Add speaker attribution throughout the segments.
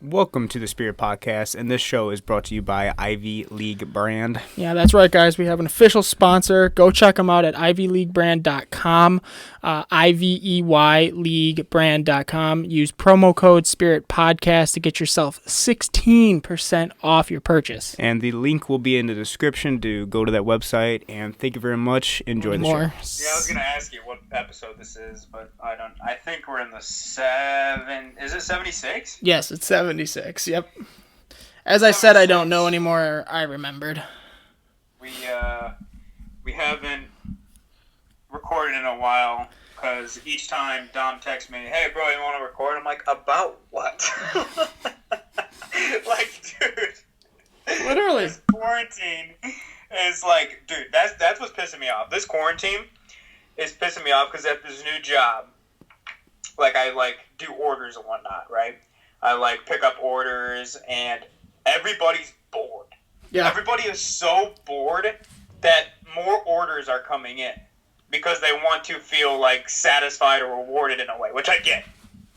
Speaker 1: Welcome to the Spirit Podcast, and this show is brought to you by Ivy League Brand.
Speaker 2: Yeah, that's right, guys. We have an official sponsor. Go check them out at ivyleaguebrand.com, ivyleaguebrand.com. Use promo code Spirit Podcast to get yourself 16% off your purchase.
Speaker 1: And the link will be in the description to go to that website, and thank you very much. Enjoy the show.
Speaker 3: Yeah, I was going to ask you what episode this is, but I think we're in the Is it 76?
Speaker 2: Yes, it's 76. Yep. As I said, I don't know anymore. I remembered.
Speaker 3: We haven't recorded in a while because each time Dom texts me, "Hey, bro, you want to record?" I'm like, "About what?" Like, dude.
Speaker 2: Literally.
Speaker 3: This quarantine is like, dude. That's what's pissing me off. This quarantine is pissing me off because at this new job, like I do orders and whatnot, right? I pick up orders, and everybody's bored.
Speaker 2: Yeah.
Speaker 3: Everybody is so bored that more orders are coming in because they want to feel satisfied or rewarded in a way, which I get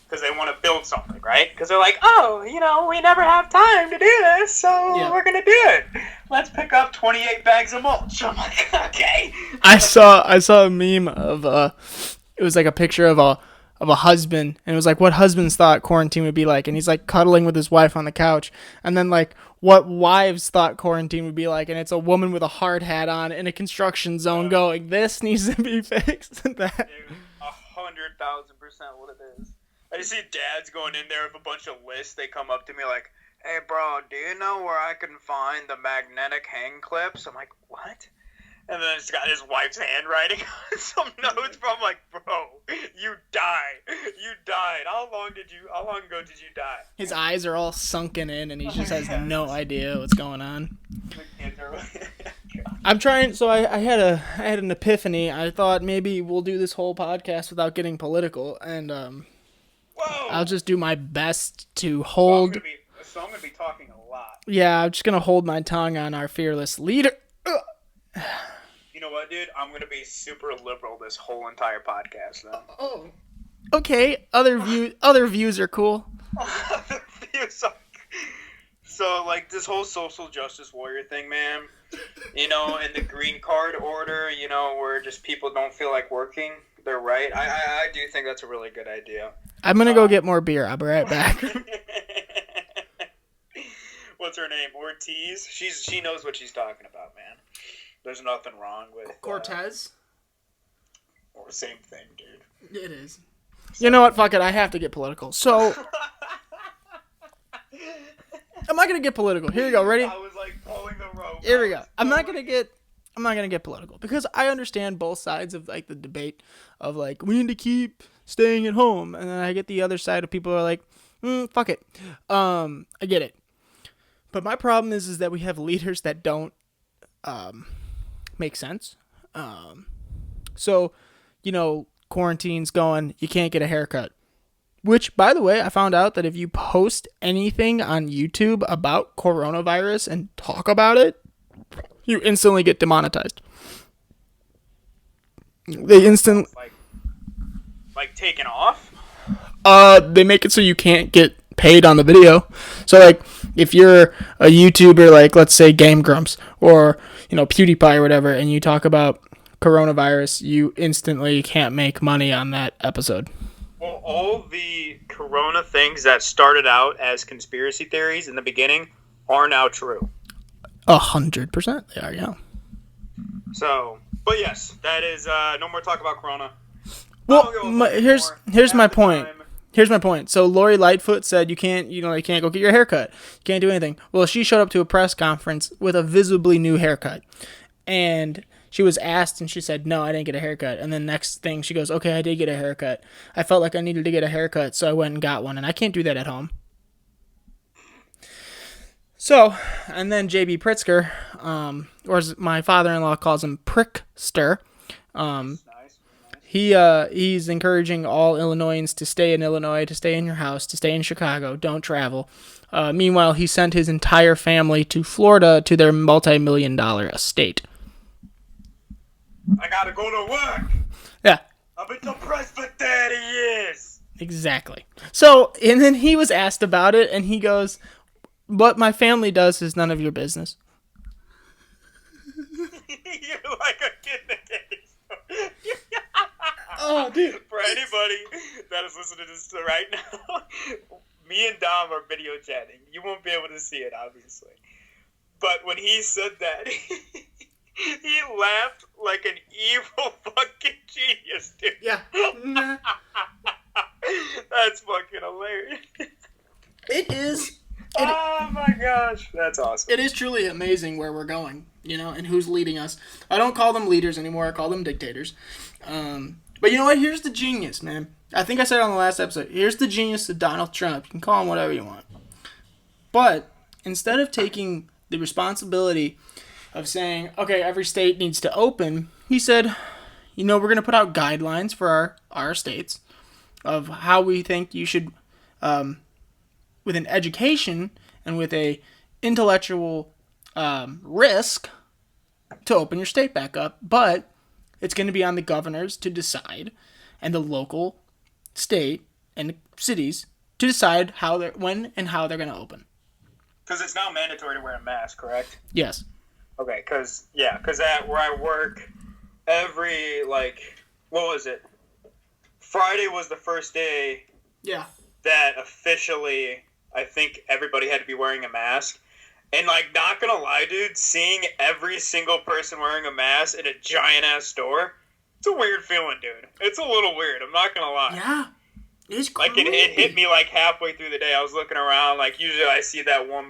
Speaker 3: because they want to build something, right? Because they're like, oh, we never have time to do this, so we're gonna do it. Let's pick up 28 bags of mulch. I'm like, okay.
Speaker 2: I saw a meme of it was like a picture of a husband, and it was like what husbands thought quarantine would be like, and he's cuddling with his wife on the couch, and then what wives thought quarantine would be like, and it's a woman with a hard hat on in a construction zone going, this needs to be fixed. That.
Speaker 3: Dude, 100,000% what it is. I just see dads going in there with a bunch of lists. They come up to me like, "Hey bro, do you know where I can find the magnetic hang clips?" I'm like, "What?" And then it's got his wife's handwriting on some notes. Bro, I'm like, "Bro, you died. You died. How long ago did you die?"
Speaker 2: His eyes are all sunken in, and he just has no idea what's going on. I'm trying. So I had an epiphany. I thought maybe we'll do this whole podcast without getting political, and
Speaker 3: Whoa.
Speaker 2: I'll just do my best to hold.
Speaker 3: So I'm gonna be talking a lot.
Speaker 2: Yeah, I'm just gonna hold my tongue on our fearless leader.
Speaker 3: You know what, dude? I'm gonna be super liberal this whole entire podcast, then.
Speaker 2: Oh. Okay. Other views are cool.
Speaker 3: So, this whole social justice warrior thing, man. In the green card order, where just people don't feel like working, they're right. I do think that's a really good idea.
Speaker 2: I'm gonna go get more beer. I'll be right back.
Speaker 3: What's her name? Ortiz. She knows what she's talking about, man. There's nothing wrong with
Speaker 2: Cortez.
Speaker 3: Or same thing, dude.
Speaker 2: It is. You know what? Fuck it. I have to get political. So I'm not gonna get political. Here you go. Ready?
Speaker 3: I was pulling the rope.
Speaker 2: Here we go. I'm not gonna get political because I understand both sides of the debate of we need to keep staying at home, and then I get the other side of people who are like, fuck it. I get it. But my problem is that we have leaders that don't make sense. So, quarantine's going, you can't get a haircut. Which, by the way, I found out that if you post anything on YouTube about coronavirus and talk about it, you instantly get demonetized. They instantly...
Speaker 3: taken off?
Speaker 2: They make it so you can't get paid on the video. So, if you're a YouTuber, let's say Game Grumps or, PewDiePie or whatever, and you talk about coronavirus, you instantly can't make money on that episode.
Speaker 3: Well, all the corona things that started out as conspiracy theories in the beginning are now true.
Speaker 2: 100% they are, yeah.
Speaker 3: So, but yes, that is no more talk about corona.
Speaker 2: Well, here's my point. Here's my point. So Lori Lightfoot said you can't go get your haircut. You can't do anything. Well, she showed up to a press conference with a visibly new haircut. And she was asked, and she said, no, I didn't get a haircut. And then next thing, she goes, okay, I did get a haircut. I felt like I needed to get a haircut, so I went and got one. And I can't do that at home. So, and then J.B. Pritzker, or as my father-in-law calls him, Prickster, he's encouraging all Illinoisans to stay in Illinois, to stay in your house, to stay in Chicago, don't travel. Meanwhile, he sent his entire family to Florida to their multi-million-dollar estate.
Speaker 3: I gotta go to work.
Speaker 2: Yeah.
Speaker 3: I've been depressed for 30 years.
Speaker 2: Exactly. So, and then he was asked about it, and he goes, "What my family does is none of your business."
Speaker 3: You're like a kid in a candy store.
Speaker 2: Oh, dude.
Speaker 3: For anybody that is listening to this right now, me and Dom are video chatting. You won't be able to see it, obviously. But when he said that, he laughed like an evil fucking genius, dude.
Speaker 2: Yeah.
Speaker 3: That's fucking hilarious.
Speaker 2: It is.
Speaker 3: Oh my gosh, that's awesome.
Speaker 2: It is truly amazing where we're going, and who's leading us. I don't call them leaders anymore. I call them dictators. But you know what? Here's the genius, man. I think I said it on the last episode. Here's the genius of Donald Trump. You can call him whatever you want. But instead of taking the responsibility of saying, okay, every state needs to open, he said, we're going to put out guidelines for our states of how we think you should, with an education and with a intellectual risk, to open your state back up. But it's going to be on the governors to decide, and the local, state, and the cities to decide when and how they're going to open.
Speaker 3: Because it's now mandatory to wear a mask, correct?
Speaker 2: Yes.
Speaker 3: Okay, because at where I work, every, what was it? Friday was the first day that officially, I think everybody had to be wearing a mask. And, not gonna lie, dude, seeing every single person wearing a mask in a giant-ass store, it's a weird feeling, dude. It's a little weird, I'm not gonna lie.
Speaker 2: Yeah. It's crazy.
Speaker 3: It hit me, halfway through the day. I was looking around, usually I see that one,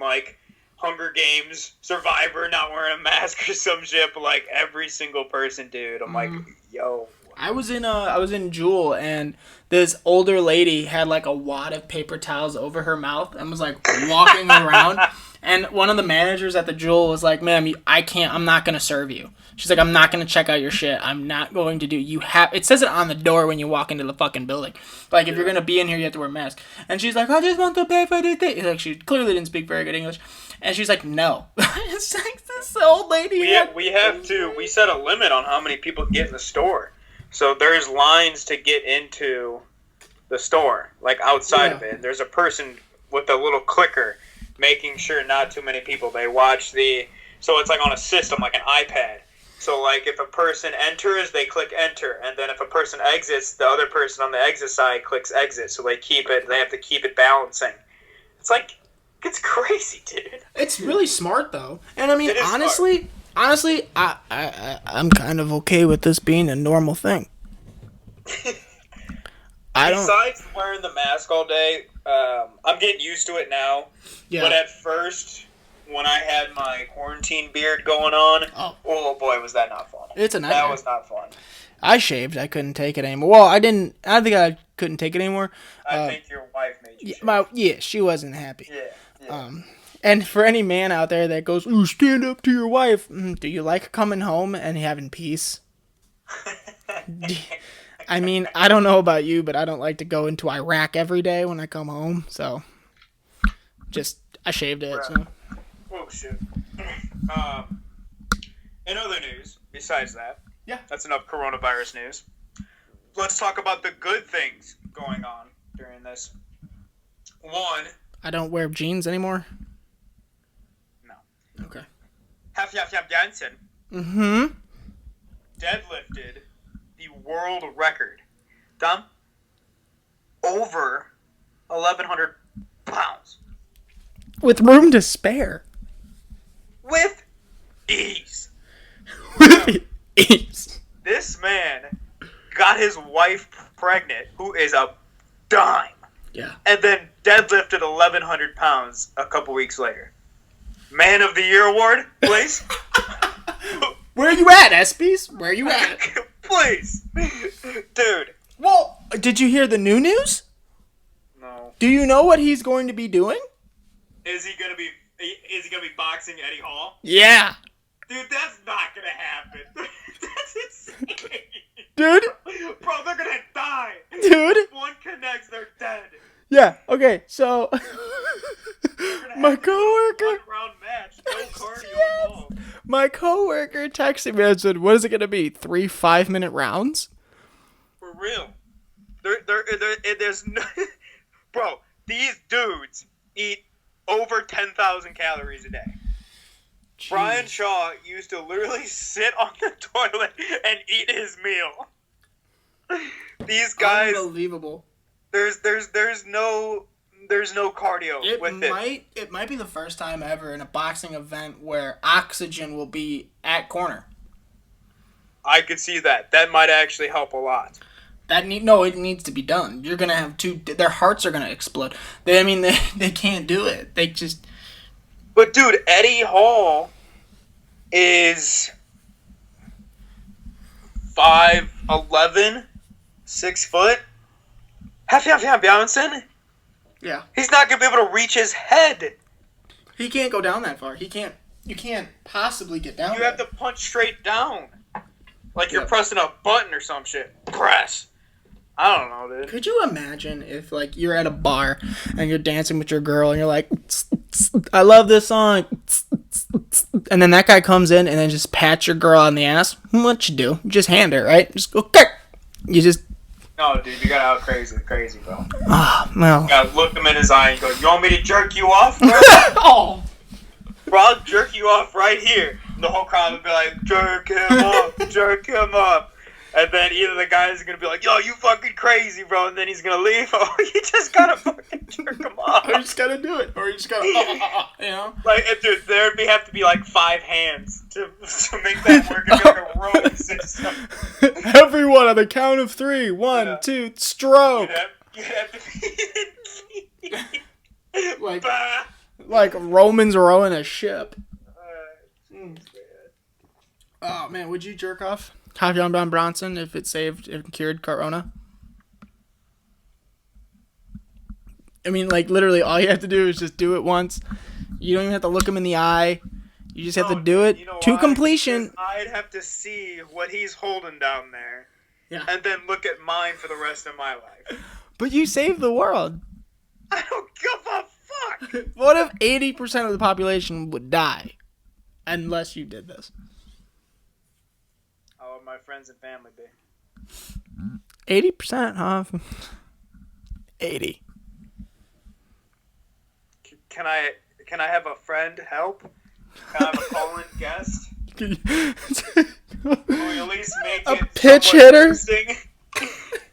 Speaker 3: Hunger Games survivor not wearing a mask or some shit, but, every single person, dude, I'm like, yo.
Speaker 2: I was in Jewel, and this older lady had, a wad of paper towels over her mouth and was, walking around. And one of the managers at the Jewel was like, "Ma'am, I'm not going to serve you." She's like, "I'm not going to check out your shit. I'm not going to it says it on the door when you walk into the fucking building. If you're going to be in here, you have to wear a mask." And she's like, "I just want to pay for the thing." She clearly didn't speak very good English. And she's like, "No." It's this old lady.
Speaker 3: We set a limit on how many people get in the store. So there's lines to get into the store, outside of it. There's a person with a little clicker making sure not too many people. They watch so it's on a system, like an iPad. So if a person enters, they click enter, and then if a person exits, the other person on the exit side clicks exit. So they have to keep it balancing. It's crazy, dude.
Speaker 2: It's really smart though, and I mean honestly, I'm kind of okay with this being a normal thing.
Speaker 3: Besides wearing the mask all day, I'm getting used to it now. Yeah. But at first, when I had my quarantine beard going on, oh boy, was that not fun.
Speaker 2: It's a nightmare.
Speaker 3: That was not fun.
Speaker 2: I shaved. I couldn't take it anymore. Well, I don't think I couldn't take it anymore.
Speaker 3: I think your wife made you shave.
Speaker 2: She wasn't happy.
Speaker 3: Yeah.
Speaker 2: And for any man out there that goes, "Ooh, stand up to your wife," do you like coming home and having peace? I mean, I don't know about you, but I don't like to go into Iraq every day when I come home. So, I shaved it.
Speaker 3: Right.
Speaker 2: So.
Speaker 3: Oh shit. In other news, besides that, that's enough coronavirus news. Let's talk about the good things going on during this. One.
Speaker 2: I don't wear jeans anymore.
Speaker 3: No.
Speaker 2: Okay.
Speaker 3: Paige Vanzant.
Speaker 2: Mm-hmm.
Speaker 3: Deadlifted the world record. Dom? Over 1,100 pounds.
Speaker 2: With room to spare.
Speaker 3: With ease.
Speaker 2: With ease.
Speaker 3: This man got his wife pregnant, who is a dime.
Speaker 2: Yeah.
Speaker 3: And then deadlifted 1,100 pounds a couple weeks later. Man of the Year award, please.
Speaker 2: Where you at, ESPYs? Where you at?
Speaker 3: Please. Dude.
Speaker 2: Well, did you hear the new news?
Speaker 3: No.
Speaker 2: Do you know what he's going to be doing?
Speaker 3: Is he gonna be boxing Eddie Hall?
Speaker 2: Yeah.
Speaker 3: Dude, that's not gonna happen. That's insane.
Speaker 2: Dude.
Speaker 3: Bro, they're gonna die.
Speaker 2: Dude.
Speaker 3: If one connects, they're dead.
Speaker 2: Yeah, okay, so my coworker,
Speaker 3: one-round match, no cardio involved.
Speaker 2: My coworker texted me and said, "What is it gonna be? 3 5-minute rounds?"
Speaker 3: For real. There's no, bro. These dudes eat over 10,000 calories a day.
Speaker 2: Jeez.
Speaker 3: Brian Shaw used to literally sit on the toilet and eat his meal. These guys,
Speaker 2: unbelievable.
Speaker 3: There's no cardio with it.
Speaker 2: It might be the first time ever in a boxing event where oxygen will be at corner.
Speaker 3: I could see that. That might actually help a lot.
Speaker 2: It needs to be done. You're gonna have their hearts are gonna explode. They can't do it. They just.
Speaker 3: But dude, Eddie Hall is 5'11", 6 foot. Paige Vanzant.
Speaker 2: Yeah.
Speaker 3: He's not gonna be able to reach his head.
Speaker 2: He can't go down that far. You can't possibly get down.
Speaker 3: You have to punch straight down, like you're pressing a button or some shit. Press. I don't know, dude.
Speaker 2: Could you imagine if, like, you're at a bar and you're dancing with your girl and you're like, I love this song, and then that guy comes in and then just pats your girl on the ass? What you do? You just hand her, right? Just go, okay. You just...
Speaker 3: No, dude, you gotta out crazy, bro.
Speaker 2: Oh, no.
Speaker 3: You gotta look him in his eye and go, you want me to jerk you off, bro?
Speaker 2: Oh.
Speaker 3: Bro, I'll jerk you off right here. And the whole crowd would be like, jerk him up, jerk him up. And then either the guy's gonna be like, yo, you fucking crazy, bro, and then he's gonna leave, or you just gotta fucking jerk him off.
Speaker 2: Or you just gotta do it. Or you just gotta, you know?
Speaker 3: Like, dude, there'd have to be like 5 hands to make that work. It'd be like a rowing system.
Speaker 2: Everyone on the count of 3. 1, 2, stroke.
Speaker 3: You'd have to be...
Speaker 2: like Romans rowing a ship. Oh, man, would you jerk off Paige Vanzant if it cured Corona? I mean, like, literally, all you have to do is just do it once. You don't even have to look him in the eye. You just have to do it to completion.
Speaker 3: I'd have to see what he's holding down there.
Speaker 2: Yeah.
Speaker 3: And then look at mine for the rest of my life.
Speaker 2: But you saved the world.
Speaker 3: I don't give a fuck.
Speaker 2: What if 80% of the population would die unless you did this?
Speaker 3: How would my friends and family be?
Speaker 2: 80%, huh? 80.
Speaker 3: Can I have a friend help? Can I have a call-in guest? Will we at least make
Speaker 2: a
Speaker 3: it
Speaker 2: pitch hitter?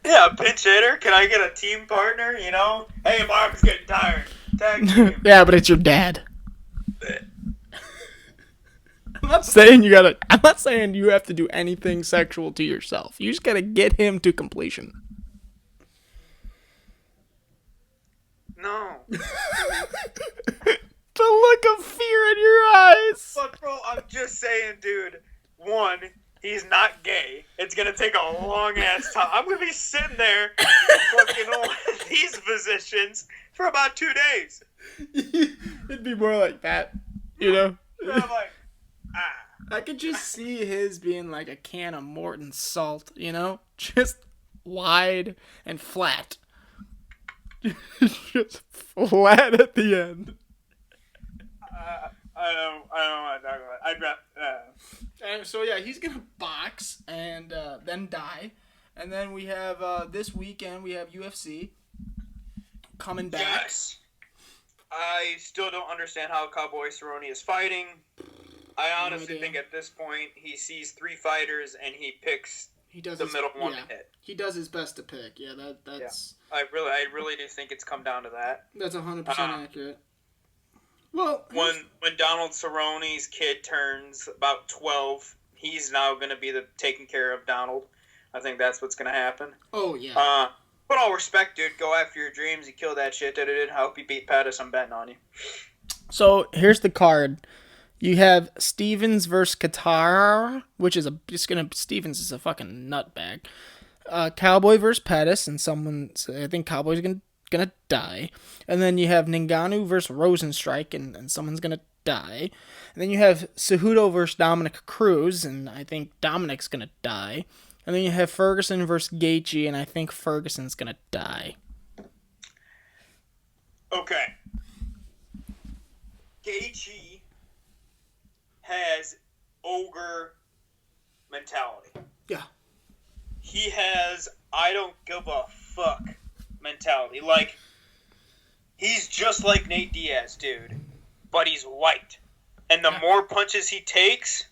Speaker 3: Yeah, a pinch hitter. Can I get a team partner, you know? Hey, Mark's getting tired. Tag team.
Speaker 2: Yeah, but it's your dad. I'm not saying you have to do anything sexual to yourself. You just gotta get him to completion.
Speaker 3: No.
Speaker 2: The look of fear in your eyes.
Speaker 3: But bro, I'm just saying, dude. 1, he's not gay. It's gonna take a long ass time. I'm gonna be sitting there fucking on these positions for about 2 days.
Speaker 2: It'd be more like that, you know?
Speaker 3: I'm like,
Speaker 2: I could just see his being like a can of Morton salt, you know? Just wide and flat. Just flat at the end.
Speaker 3: I don't want to talk about it. I'd rather.
Speaker 2: So yeah, he's gonna box and then die, and then we have this weekend we have UFC coming back.
Speaker 3: Yes. I still don't understand how Cowboy Cerrone is fighting. I honestly think at this point he sees 3 fighters and he picks the middle one to hit.
Speaker 2: He does his best to pick. Yeah, that's.
Speaker 3: Yeah. I really do think it's come down to that.
Speaker 2: That's 100% accurate. Well,
Speaker 3: when Donald Cerrone's kid turns about 12, he's now going to be taking care of Donald. I think that's what's going to happen.
Speaker 2: Oh yeah.
Speaker 3: But all respect, dude. Go after your dreams. You kill that shit. I hope you beat Pettis. I'm betting on you.
Speaker 2: So here's the card. You have Stevens versus Qatar, which is Stevens is a fucking nutbag. Cowboy versus Pettis, and I think Cowboy's gonna die. And then you have Ngannou versus Rosenstrike, and someone's gonna die. And then you have Cejudo versus Dominick Cruz, and I think Dominic's gonna die. And then you have Ferguson versus Gaethje, and I think Ferguson's gonna die.
Speaker 3: Okay. Gaethje has ogre mentality.
Speaker 2: Yeah.
Speaker 3: He has I don't give a fuck mentality. Like, he's just like Nate Diaz, dude, but he's white. And the more punches he takes,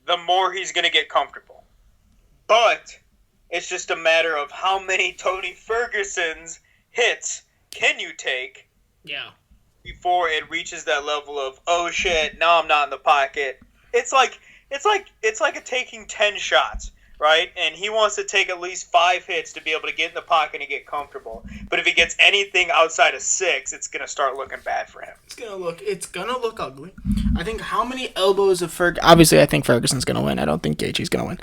Speaker 3: the more he's going to get comfortable. But it's just a matter of how many Tony Ferguson's hits can you take before it reaches that level of, oh shit, now I'm not in the pocket. It's like a taking 10 shots, right? And he wants to take at least 5 hits to be able to get in the pocket and get comfortable. But if he gets anything outside of 6, it's gonna start looking bad for him.
Speaker 2: It's gonna look ugly. I think how many elbows of obviously I think Ferguson's gonna win. I don't think Gaethje's gonna win.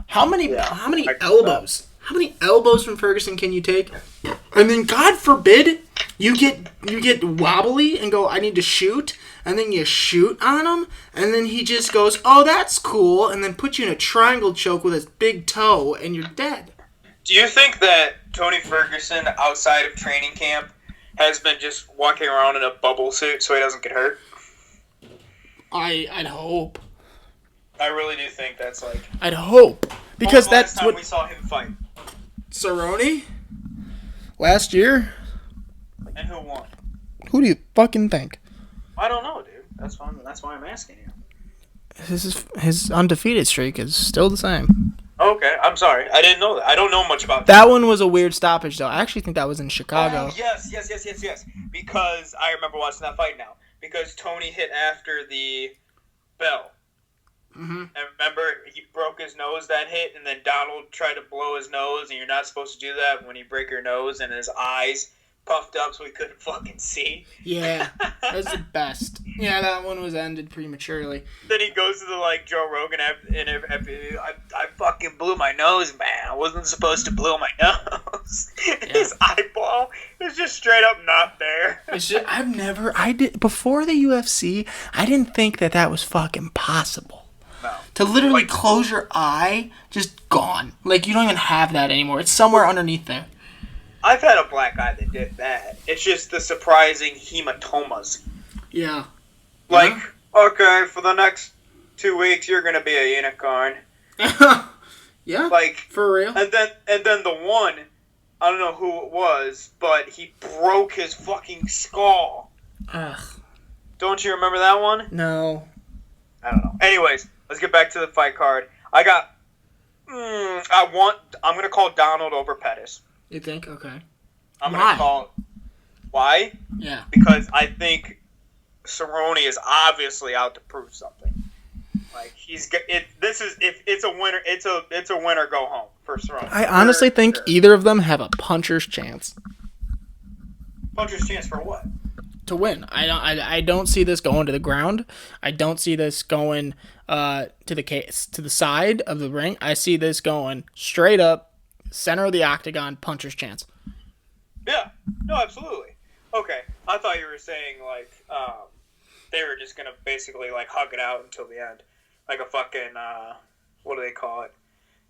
Speaker 2: How many elbows? How many elbows from Ferguson can you take? And then God forbid you get wobbly and go, I need to shoot, and then you shoot on him, and then he just goes, oh, that's cool, and then puts you in a triangle choke with his big toe, and you're dead.
Speaker 3: Do you think that Tony Ferguson, outside of training camp, has been just walking around in a bubble suit so he doesn't get hurt?
Speaker 2: I'd hope.
Speaker 3: I really do think that's like...
Speaker 2: I'd hope. Because that's
Speaker 3: what... we saw him fight?
Speaker 2: Cerrone? Last year?
Speaker 3: And who won?
Speaker 2: Who do you fucking think?
Speaker 3: I don't know, dude. That's why I'm asking you.
Speaker 2: His undefeated streak is still the same.
Speaker 3: Okay, I'm sorry. I didn't know that. I don't know much about
Speaker 2: that. That one was a weird stoppage, though. I actually think that was in Chicago.
Speaker 3: Oh, yes. Because I remember watching that fight now. Because Tony hit after the bell. Mm-hmm. And remember, he broke his nose that hit, and then Donald tried to blow his nose, and you're not supposed to do that when you break your nose, and his eyes puffed up so he couldn't fucking see.
Speaker 2: Yeah, that's the best. Yeah, that one was ended prematurely.
Speaker 3: Then he goes to the Joe Rogan and I fucking blew my nose, man. I wasn't supposed to blow my nose. Yeah. His eyeball is just straight up not there.
Speaker 2: It's just, before the UFC, I didn't think that was fucking possible. No. To literally close your eye, just gone. You don't even have that anymore. It's somewhere underneath there.
Speaker 3: I've had a black eye that did that. It's just the surprising hematomas.
Speaker 2: Yeah.
Speaker 3: Okay, for the next 2 weeks, you're going to be a unicorn.
Speaker 2: Yeah, for real.
Speaker 3: And then the one, I don't know who it was, but he broke his fucking skull.
Speaker 2: Ugh.
Speaker 3: Don't you remember that one?
Speaker 2: No.
Speaker 3: I don't know. Anyways, let's get back to the fight card. I'm going to call Donald over Pettis.
Speaker 2: You think? Okay.
Speaker 3: I'm going to call... Why?
Speaker 2: Yeah.
Speaker 3: Because I think Cerrone is obviously out to prove something. If it's a winner, it's a winner go home for Cerrone.
Speaker 2: I honestly think either of them have a puncher's chance.
Speaker 3: Puncher's chance for what?
Speaker 2: To win. I don't see this going to the ground. I don't see this going to the side of the ring. I see this going straight up, center of the octagon, puncher's chance.
Speaker 3: Yeah. No, absolutely. Okay. I thought you were saying they were just gonna basically hug it out until the end, like a fucking what do they call it?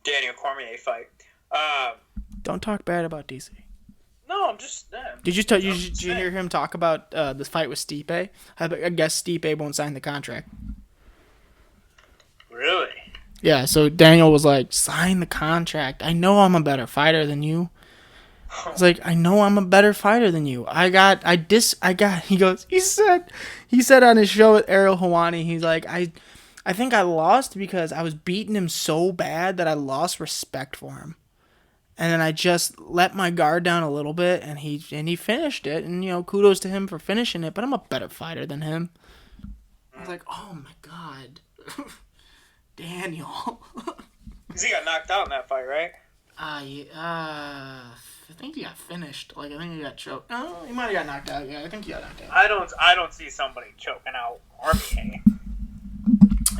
Speaker 3: Daniel Cormier fight.
Speaker 2: Don't talk bad about DC.
Speaker 3: No, I'm just.
Speaker 2: Did you hear him talk about this fight with Stipe? I guess Stipe won't sign the contract.
Speaker 3: Really?
Speaker 2: Yeah. So Daniel was like, "Sign the contract. I know I'm a better fighter than you." I was like, I know I'm a better fighter than you. He said on his show with Ariel Helwani, he's like, I think I lost because I was beating him so bad that I lost respect for him. And then I just let my guard down a little bit, and he finished it. And, kudos to him for finishing it, but I'm a better fighter than him. I was like, oh my God. Daniel.
Speaker 3: Because he got knocked out in that fight, right?
Speaker 2: I think he got finished. I think he got choked. No, he might have got knocked out. Yeah, I think he got knocked out.
Speaker 3: I don't see somebody choking out Cormier.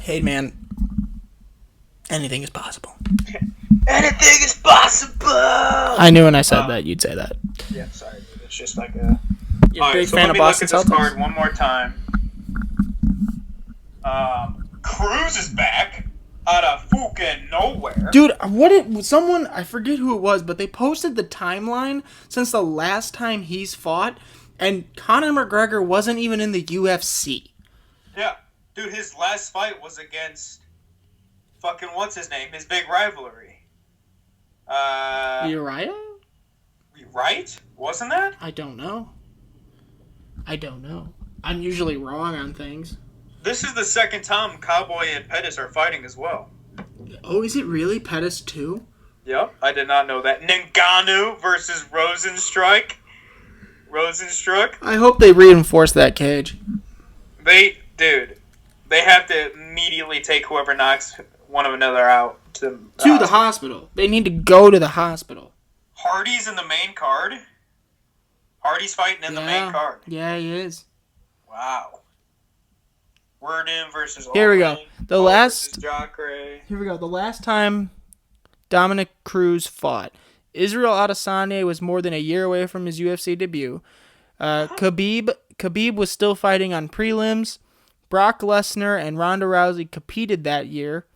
Speaker 2: Hey, man. Anything is possible.
Speaker 3: Anything is possible!
Speaker 2: I knew when I said that, you'd say that.
Speaker 3: Yeah, sorry, dude. It's just like a...
Speaker 2: You're a big fan of Boston Celtics?
Speaker 3: Let me look at this card one more time. Cruz is back. Out of fucking nowhere.
Speaker 2: Dude, I forget who it was, but they posted the timeline since the last time he's fought, and Conor McGregor wasn't even in the UFC.
Speaker 3: Yeah. Dude, his last fight was against fucking what's his name? His big rivalry.
Speaker 2: Uriah?
Speaker 3: Right? Wasn't that?
Speaker 2: I don't know. I'm usually wrong on things.
Speaker 3: This is the second time Cowboy and Pettis are fighting as well.
Speaker 2: Oh, is it really Pettis too?
Speaker 3: Yep, I did not know that. Ngannou versus Rosenstruck.
Speaker 2: I hope they reinforce that cage.
Speaker 3: They have to immediately take whoever knocks one of another out to
Speaker 2: the hospital. They need to go to the hospital.
Speaker 3: Hardy's in the main card. Hardy's fighting in the main card.
Speaker 2: Yeah, he is.
Speaker 3: Wow. Worden versus
Speaker 2: Here we go.
Speaker 3: The
Speaker 2: last time Dominick Cruz fought, Israel Adesanya was more than a year away from his UFC debut. Khabib was still fighting on prelims. Brock Lesnar and Ronda Rousey competed that year.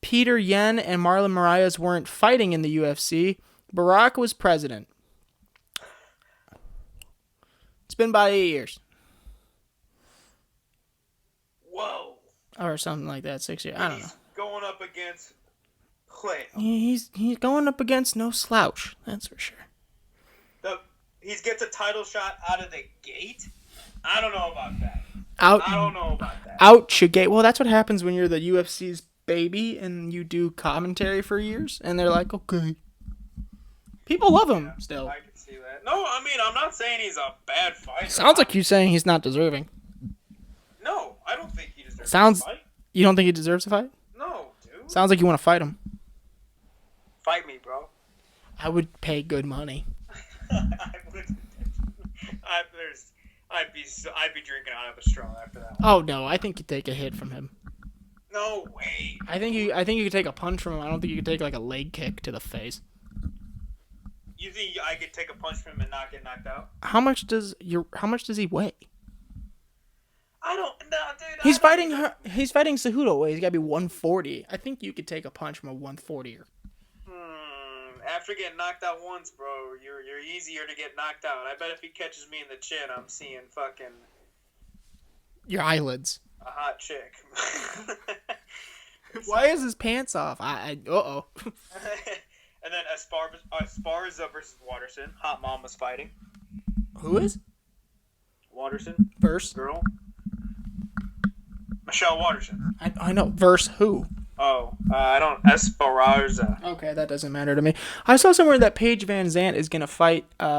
Speaker 2: Peter Yan and Marlon Moraes weren't fighting in the UFC. Barack was president. It's been about 8 years.
Speaker 3: Whoa.
Speaker 2: Or something like that, 6 years. I don't know.
Speaker 3: He's going up against Clay.
Speaker 2: He's going up against no slouch, that's for sure.
Speaker 3: He gets a title shot out of the gate? I don't know about that. Out
Speaker 2: your gate. Well, that's what happens when you're the UFC's baby and you do commentary for years, and they're like, okay. People love him still.
Speaker 3: I can see that. No, I mean, I'm not saying he's a bad fighter.
Speaker 2: Sounds like you saying he's not deserving.
Speaker 3: No, I don't think he deserves
Speaker 2: to fight.
Speaker 3: You
Speaker 2: You don't think he deserves to fight?
Speaker 3: No, dude.
Speaker 2: Sounds like you want to fight him.
Speaker 3: Fight me, bro.
Speaker 2: I would pay good money.
Speaker 3: I would. I'd be drinking out of a straw after that one.
Speaker 2: Oh no, I think you'd take a hit from him.
Speaker 3: No way.
Speaker 2: I think you could take a punch from him. I don't think you could take like a leg kick to the face.
Speaker 3: You think I could take a punch from him and not get knocked out?
Speaker 2: How much does he weigh?
Speaker 3: I don't know, dude.
Speaker 2: He's fighting Cejudo. He's got to be 140. I think you could take a punch from a 140er.
Speaker 3: After getting knocked out once, bro, you're easier to get knocked out. I bet if he catches me in the chin, I'm seeing fucking
Speaker 2: your eyelids.
Speaker 3: A hot chick.
Speaker 2: Why is his pants off? Uh-oh.
Speaker 3: And then Esparza versus Watterson. Hot Mom was fighting.
Speaker 2: Who is?
Speaker 3: Watterson.
Speaker 2: Verse?
Speaker 3: Girl. Michelle Watterson.
Speaker 2: I know. Verse who?
Speaker 3: Oh, I don't... Esparza.
Speaker 2: Okay, that doesn't matter to me. I saw somewhere that Paige Vanzant is going to fight
Speaker 3: She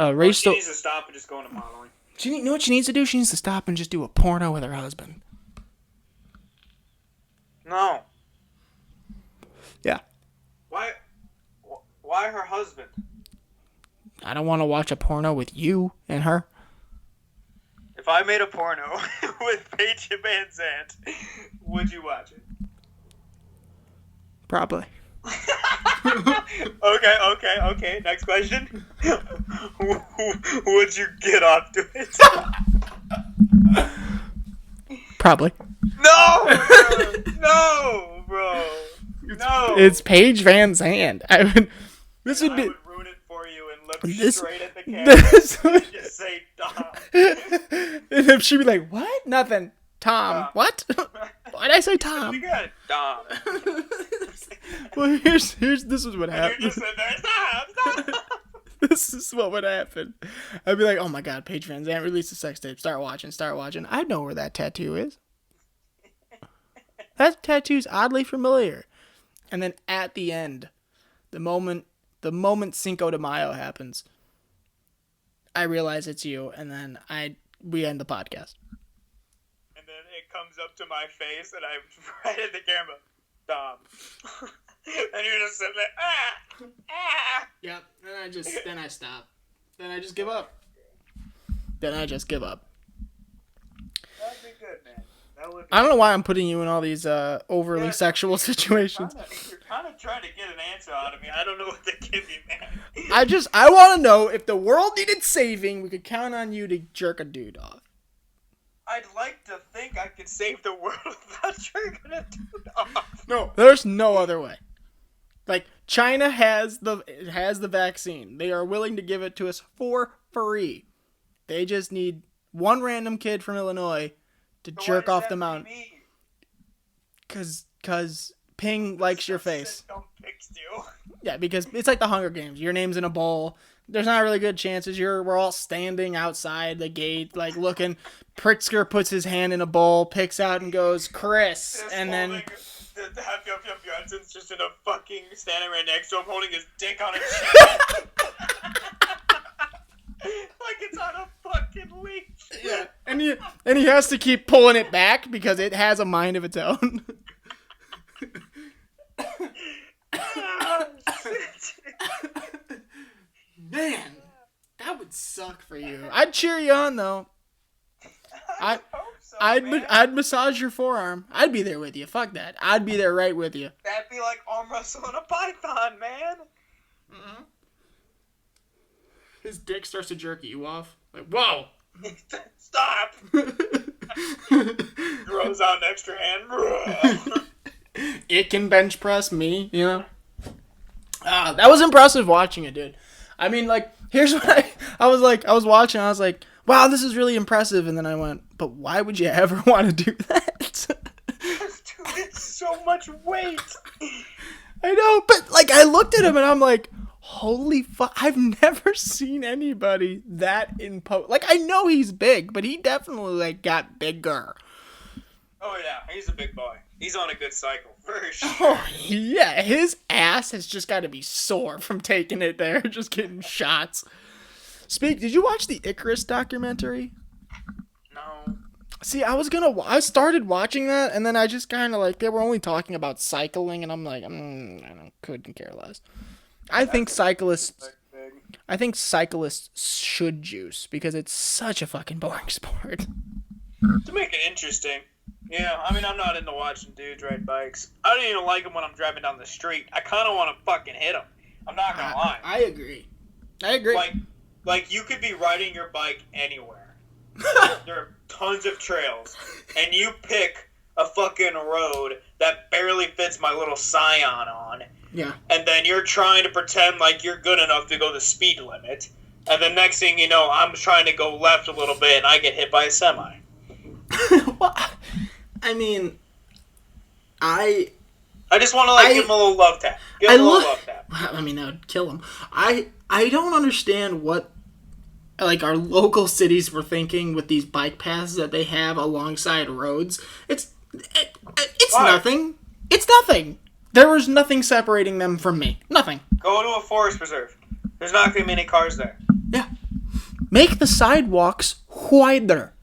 Speaker 3: needs to stop and just go into modeling.
Speaker 2: You know what she needs to do? She needs to stop and just do a porno with her husband.
Speaker 3: No.
Speaker 2: Yeah.
Speaker 3: Why her husband?
Speaker 2: I don't want to watch a porno with you and her.
Speaker 3: If I made a porno with Paige Vanzant, would you watch it?
Speaker 2: Probably.
Speaker 3: Okay. Next question. Would you get off to it?
Speaker 2: Probably.
Speaker 3: No, bro. No.
Speaker 2: It's Paige Vanzant. I would
Speaker 3: ruin it for you and look straight at the camera and just say Tom.
Speaker 2: And if she'd be like, what? Nothing. Tom. What? Why'd I say Tom?
Speaker 3: You got it, Tom.
Speaker 2: Well, this is what happened.
Speaker 3: You just said there, Tom.
Speaker 2: This is what would happen. I'd be like, oh my god, Paige Vanzant released a sex tape. Start watching. I know where that tattoo is. That tattoo's oddly familiar. And then at the end, the moment Cinco de Mayo happens, I realize it's you, and then we end the podcast.
Speaker 3: And then it comes up to my face, and I'm right at the camera. Dom. And you're just sitting there,
Speaker 2: Yep. Then I stop. Then I just give up.
Speaker 3: That'd be good, man.
Speaker 2: I don't know why I'm putting you in all these overly sexual situations.
Speaker 3: You're kind of trying to get an answer out of me. I don't know what to give you, man.
Speaker 2: I want to know if the world needed saving, we could count on you to jerk a dude off.
Speaker 3: I'd like to think I could save the world without jerking a dude off.
Speaker 2: No, there's no other way. Like, China has the vaccine. They are willing to give it to us for free. They just need one random kid from Illinois to jerk off the mountain. Cause Ping likes your face.
Speaker 3: Don't fix you.
Speaker 2: Yeah, because it's like the Hunger Games. Your name's in a bowl. There's not really good chances. We're all standing outside the gate, like looking. Pritzker puts his hand in a bowl, picks out and goes, Chris, and then
Speaker 3: the Happy Johnson's just in a fucking standing right next to him, holding his dick on his chest. Like it's on a fucking leash.
Speaker 2: Yeah, and he has to keep pulling it back because it has a mind of its own. Man, that would suck for you. I'd cheer you on though. I'd massage your forearm. I'd be there with you. Fuck that. I'd be there right with you.
Speaker 3: That'd be like arm wrestling a python, man.
Speaker 2: Mm-hmm. His dick starts to jerk you off. Like, whoa!
Speaker 3: Stop! Throws out an extra hand.
Speaker 2: It can bench press me, you know? That was impressive watching it, dude. I mean, like, here's what I was watching, I was like, wow, this is really impressive. And then I went, but why would you ever want to do that?
Speaker 3: Dude, it's so much weight.
Speaker 2: I know, but, like, I looked at him and I'm like, holy fuck, I've never seen anybody that like, I know he's big, but he definitely, like, got bigger.
Speaker 3: Oh, yeah, he's a big boy. He's on a good cycle, for sure.
Speaker 2: Oh, yeah, his ass has just got to be sore from taking it there, just getting shots. Did you watch the Icarus documentary?
Speaker 3: No.
Speaker 2: See, I started watching that, and then I just kind of, like, they were only talking about cycling, and I'm like, couldn't care less. I think cyclists should juice because it's such a fucking boring sport.
Speaker 3: To make it interesting. Yeah, I mean, I'm not into watching dudes ride bikes. I don't even like them when I'm driving down the street. I kind of want to fucking hit them. I'm not gonna lie.
Speaker 2: I agree.
Speaker 3: Like you could be riding your bike anywhere. There are tons of trails, and you pick a fucking road that barely fits my little Scion on.
Speaker 2: Yeah. And
Speaker 3: then you're trying to pretend like you're good enough to go the speed limit. And the next thing you know, I'm trying to go left a little bit, and I get hit by a semi.
Speaker 2: Well, I mean, I
Speaker 3: just want to give him a little love tap. Give him a little love tap.
Speaker 2: I mean, that would kill him. I don't understand what, like, our local cities were thinking with these bike paths that they have alongside roads. It's nothing. It's nothing. There was nothing separating them from me. Nothing.
Speaker 3: Go to a forest preserve. There's not going to be many cars there.
Speaker 2: Yeah. Make the sidewalks wider.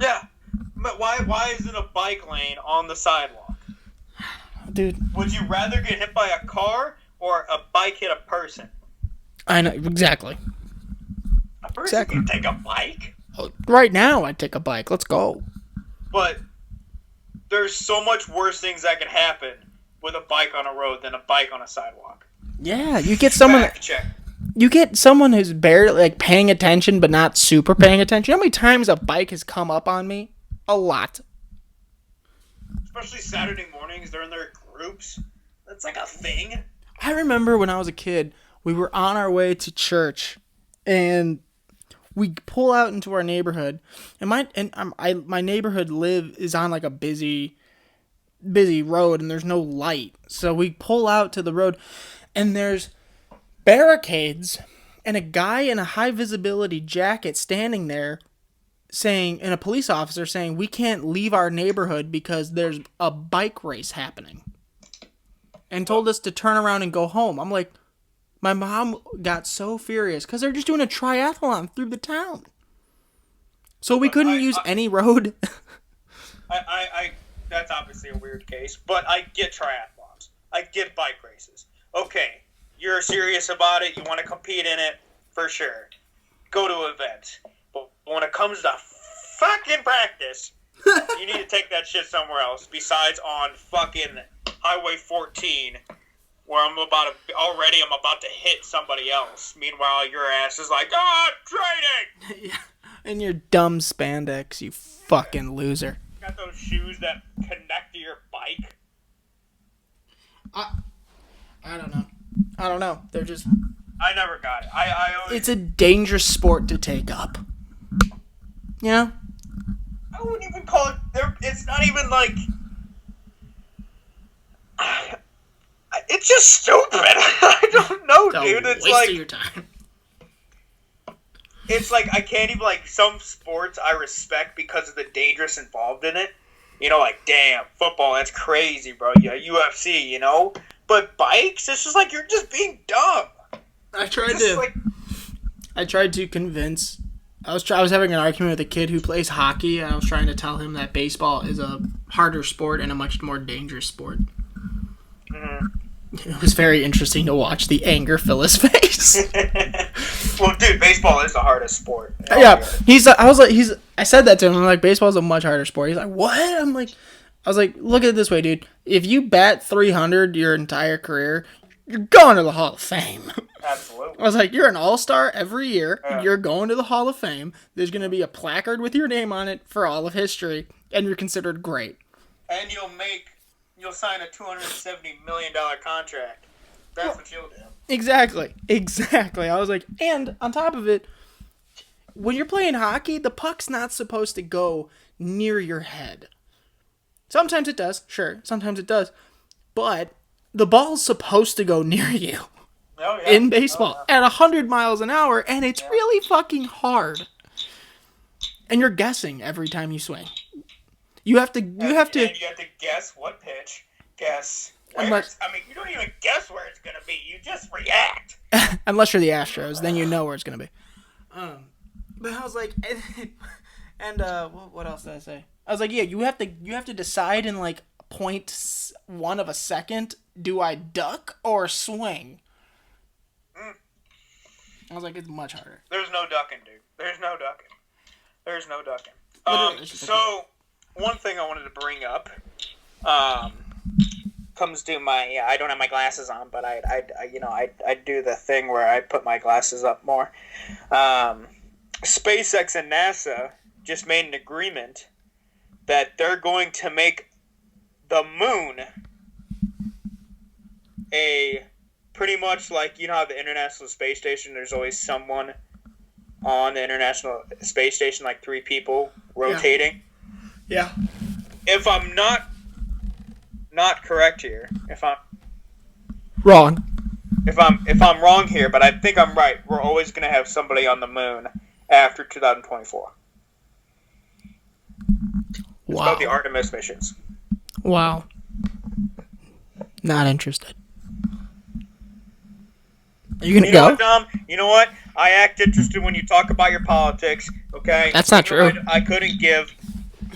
Speaker 3: Yeah. But why isn't a bike lane on the sidewalk?
Speaker 2: Dude.
Speaker 3: Would you rather get hit by a car or a bike hit a person?
Speaker 2: I know. Exactly.
Speaker 3: A person can take a bike?
Speaker 2: Right now, I'd take a bike. Let's go.
Speaker 3: But there's so much worse things that can happen with a bike on a road than a bike on a sidewalk.
Speaker 2: Yeah, you get someone.
Speaker 3: Fact check.
Speaker 2: You get someone who's barely, like, paying attention but not super paying attention. You know how many times a bike has come up on me? A lot.
Speaker 3: Especially Saturday mornings, they're in their groups. That's like a thing.
Speaker 2: I remember when I was a kid, we were on our way to church, and we pull out into our neighborhood, and my neighborhood is on, like, a busy road, and there's no light. So we pull out to the road, and there's barricades and a guy in a high visibility jacket standing there saying, and a police officer saying, we can't leave our neighborhood because there's a bike race happening, and told us to turn around and go home. I'm like, my mom got so furious because they're just doing a triathlon through the town. So we couldn't use any road.
Speaker 3: That's obviously a weird case, but I get triathlons. I get bike races. Okay, you're serious about it. You want to compete in it, for sure. Go to events. But when it comes to fucking practice, you need to take that shit somewhere else besides on fucking Highway 14, where I'm about to hit somebody else. Meanwhile, your ass is like, training!
Speaker 2: And your dumb spandex, you fucking loser.
Speaker 3: Got those shoes that connect to your bike.
Speaker 2: I don't know. They're just...
Speaker 3: I never got it. I always...
Speaker 2: It's a dangerous sport to take up. You know?
Speaker 3: I wouldn't even call it... It's not even like... It's just stupid. I don't know, dude. It's
Speaker 2: waste
Speaker 3: like...
Speaker 2: of your time.
Speaker 3: it's like I can't even like some sports I respect because of the dangerous involved in it. You know, like damn football, that's crazy, bro. Yeah, UFC, you know. But bikes, it's just like you're just being dumb.
Speaker 2: I tried to convince. I was having an argument with a kid who plays hockey, and I was trying to tell him that baseball is a harder sport and a much more dangerous sport.
Speaker 3: Mm-hmm.
Speaker 2: It was very interesting to watch the anger fill his face.
Speaker 3: Well, dude, baseball is the hardest sport.
Speaker 2: Yeah, I said that to him. I'm like, baseball is a much harder sport. He's like, what? I was like, look at it this way, dude. If you bat 300 your entire career, you're going to the Hall of Fame.
Speaker 3: Absolutely.
Speaker 2: I was like, you're an all-star every year.
Speaker 3: Yeah.
Speaker 2: You're going to the Hall of Fame. There's going to be a placard with your name on it for all of history, and you're considered great.
Speaker 3: And you'll sign a $270 million contract. That's what you'll do.
Speaker 2: Exactly. I was like, and on top of it, when you're playing hockey, the puck's not supposed to go near your head. Sometimes it does, sure. Sometimes it does. But the ball's supposed to go near you.
Speaker 3: Oh, yeah.
Speaker 2: In baseball at 100 miles an hour, and it's really fucking hard. And you're guessing every time you swing. You have to
Speaker 3: And you have to guess what pitch. Guess. You don't even guess where it's gonna be. You just react.
Speaker 2: Unless you're the Astros, then you know where it's gonna be. But I was like, what else did I say? I was like, yeah, you have to decide in like 0.1 of a second. Do I duck or swing? I was like, it's much harder.
Speaker 3: There's no ducking, dude. There's no ducking. So one thing I wanted to bring up, comes to my. I don't have my glasses on, but I do the thing where I put my glasses up more. SpaceX and NASA just made an agreement that they're going to make the moon a pretty much like, you know how the International Space Station, there's always someone on the International Space Station, like 3 people rotating.
Speaker 2: Yeah.
Speaker 3: If I'm not correct here, if I'm
Speaker 2: wrong,
Speaker 3: if I'm wrong here, but I think I'm right, we're always going to have somebody on the moon after 2024. It's called the Artemis missions.
Speaker 2: Wow. Not interested. Are you going to go?
Speaker 3: You know what, Dom? You know what? I act interested when you talk about your politics, okay?
Speaker 2: That's not true.
Speaker 3: I couldn't give...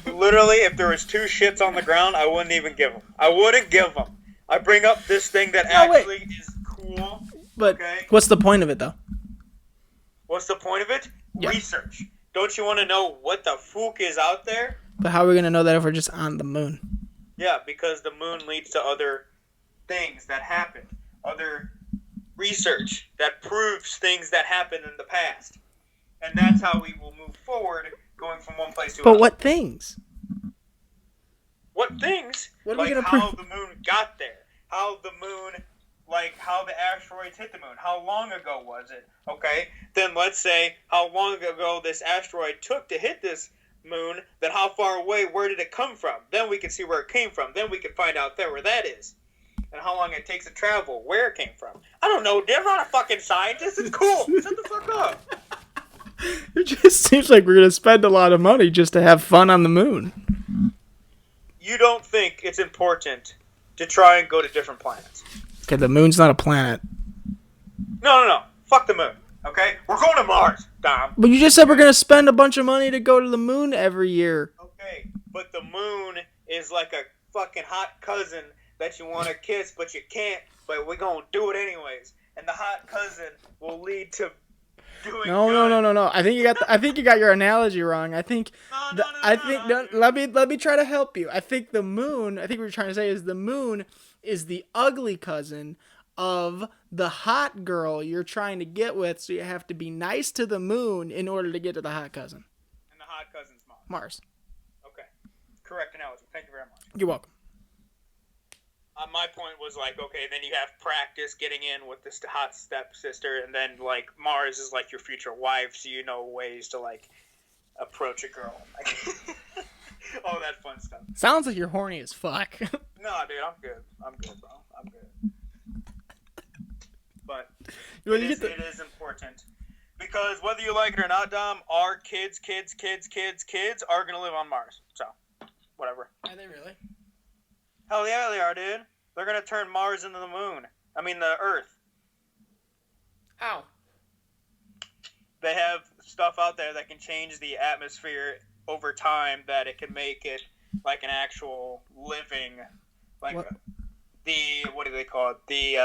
Speaker 3: Literally, if there was 2 shits on the ground, I wouldn't even give them. I wouldn't give them. I bring up this thing that is cool.
Speaker 2: But
Speaker 3: okay?
Speaker 2: What's the point of it, though?
Speaker 3: What's the point of it?
Speaker 2: Yeah.
Speaker 3: Research. Don't you want to know what the fuck is out there?
Speaker 2: But how are we going to know that if we're just on the moon?
Speaker 3: Yeah, because the moon leads to other things that happened. Other research that proves things that happened in the past. And that's how we will move forward, going from one place to another.
Speaker 2: But what things?
Speaker 3: What things?
Speaker 2: What are we
Speaker 3: like
Speaker 2: gonna
Speaker 3: how the moon got there. How the moon, like how the asteroids hit the moon. How long ago was it? Okay? Then let's say how long ago this asteroid took to hit this moon. Then how far away, where did it come from? Then we can see where it came from. Then we can find out there where that is. And how long it takes to travel, where it came from. I don't know, dude. I'm not a fucking scientist. It's cool. Shut the fuck up.
Speaker 2: It just seems like we're going to spend a lot of money just to have fun on the moon.
Speaker 3: You don't think it's important to try and go to different planets?
Speaker 2: Okay, the moon's not a planet.
Speaker 3: No. Fuck the moon. Okay? We're going to Mars, Dom.
Speaker 2: But you just said we're going to spend a bunch of money to go to the moon every year.
Speaker 3: Okay, but the moon is like a fucking hot cousin that you want to kiss, but you can't, but we're going to do it anyways. And the hot cousin will lead to doing
Speaker 2: No. I think you got your analogy wrong. Let me try to help you. I think what you're trying to say is the moon is the ugly cousin of the hot girl you're trying to get with, so you have to be nice to the moon in order to get to the hot cousin.
Speaker 3: And the hot cousin's Mars.
Speaker 2: Mars.
Speaker 3: Okay. Correct analogy. Thank you very much.
Speaker 2: You're welcome.
Speaker 3: My point was like, okay, then you have practice getting in with this hot stepsister, and then like Mars is like your future wife, so you know ways to like approach a girl, like all that fun stuff.
Speaker 2: Sounds like you're horny as fuck.
Speaker 3: No, dude, I'm good, bro. I'm good. But it is important Because whether you like it or not, Dom, our kids are going to live on Mars. So, whatever.
Speaker 2: Are they really?
Speaker 3: Hell yeah, they are, dude. They're going to turn Mars into the moon. I mean, the Earth.
Speaker 2: How?
Speaker 3: They have stuff out there that can change the atmosphere over time, that it can make it like an actual living, like
Speaker 2: what
Speaker 3: do they call it? The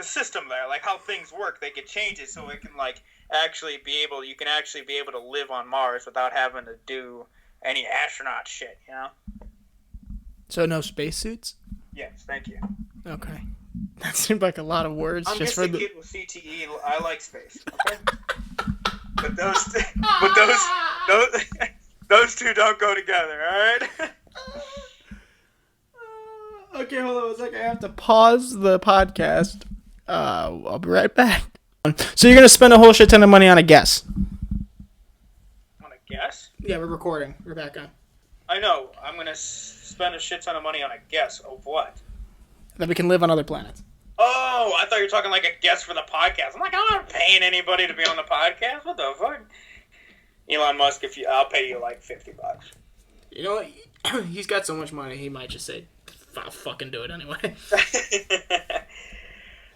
Speaker 3: system there, like how things work. They can change it so it can you can actually be able to live on Mars without having to do any astronaut shit, you know?
Speaker 2: So no spacesuits?
Speaker 3: Yes, thank you.
Speaker 2: Okay. That seemed like a lot of words.
Speaker 3: I'm
Speaker 2: just
Speaker 3: a
Speaker 2: for
Speaker 3: kid with CTE. I like space. Okay, but those two don't go together. All right.
Speaker 2: Okay, hold on a second. I have to pause the podcast. I'll be right back. So you're gonna spend a whole shit ton of money on a guess?
Speaker 3: On a guess?
Speaker 2: Yeah, we're recording. We're back on.
Speaker 3: I know. I'm gonna spend a shit ton of money on a guess of what?
Speaker 2: That we can live on other planets.
Speaker 3: Oh, I thought you were talking like a guest for the podcast. I'm like, I'm not paying anybody to be on the podcast. What the fuck? Elon Musk, I'll pay you like $50.
Speaker 2: You know what? He's got so much money, he might just say, I'll fucking do it anyway.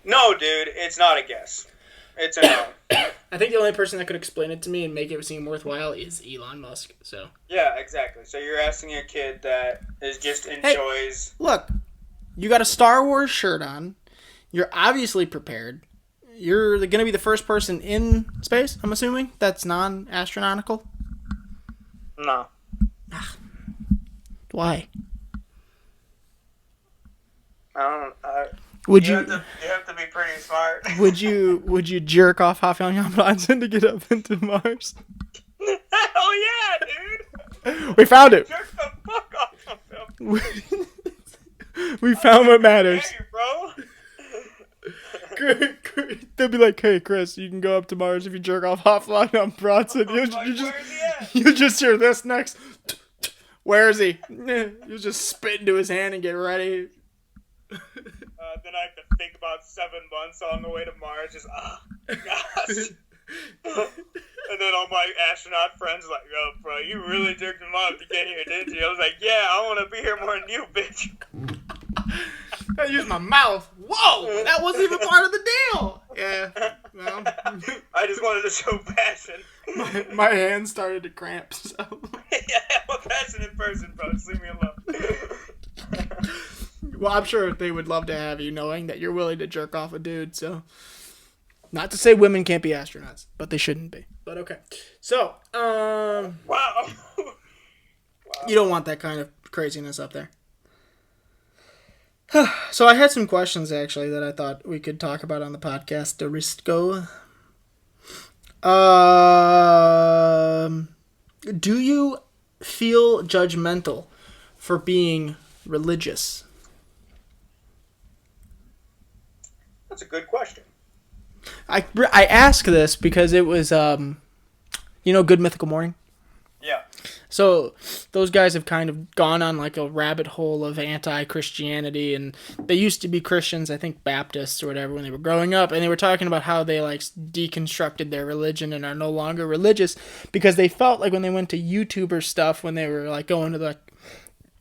Speaker 3: No, dude, it's not a guess. It's a no.
Speaker 2: I think the only person that could explain it to me and make it seem worthwhile is Elon Musk. So.
Speaker 3: Yeah, exactly. So you're asking a kid that just enjoys...
Speaker 2: Hey, look, you got a Star Wars shirt on. You're obviously prepared. You're going to be the first person in space, I'm assuming? That's non-astronautical?
Speaker 3: No.
Speaker 2: Why?
Speaker 3: I don't...
Speaker 2: Would
Speaker 3: you have to be pretty smart.
Speaker 2: Would you jerk off Hafyan Bronson to get up into Mars?
Speaker 3: Hell yeah, dude!
Speaker 2: We found it.
Speaker 3: Jerk the fuck off of him.
Speaker 2: We found what matters.
Speaker 3: Hey, bro.
Speaker 2: They'll be like, "Hey, Chris, you can go up to Mars if you jerk off Hafyan Bronson." You just hear this next. Where is he? You just spit into his hand and get ready.
Speaker 3: Then I have to think about 7 months on the way to Mars. Just, gosh. And then all my astronaut friends are like, "Yo, bro, you really jerked him off to get here, didn't you?" I was like, "Yeah, I want to be here more than you, bitch."
Speaker 2: I used my mouth. Whoa, that wasn't even part of the deal. Yeah, well.
Speaker 3: I just wanted to show passion.
Speaker 2: My hands started to cramp, so.
Speaker 3: Yeah, I'm a passionate person, bro. Just leave me alone.
Speaker 2: Well, I'm sure they would love to have you, knowing that you're willing to jerk off a dude, so. Not to say women can't be astronauts, but they shouldn't be. But okay. So,
Speaker 3: Wow.
Speaker 2: You don't want that kind of craziness up there. So I had some questions, actually, that I thought we could talk about on the podcast. Do you feel judgmental for being religious?
Speaker 3: That's a good question.
Speaker 2: I ask this because it was, Good Mythical Morning?
Speaker 3: Yeah.
Speaker 2: So those guys have kind of gone on like a rabbit hole of anti-Christianity, and they used to be Christians, I think Baptists or whatever, when they were growing up, and they were talking about how they like deconstructed their religion and are no longer religious because they felt like when they went to YouTuber stuff, when they were like going to the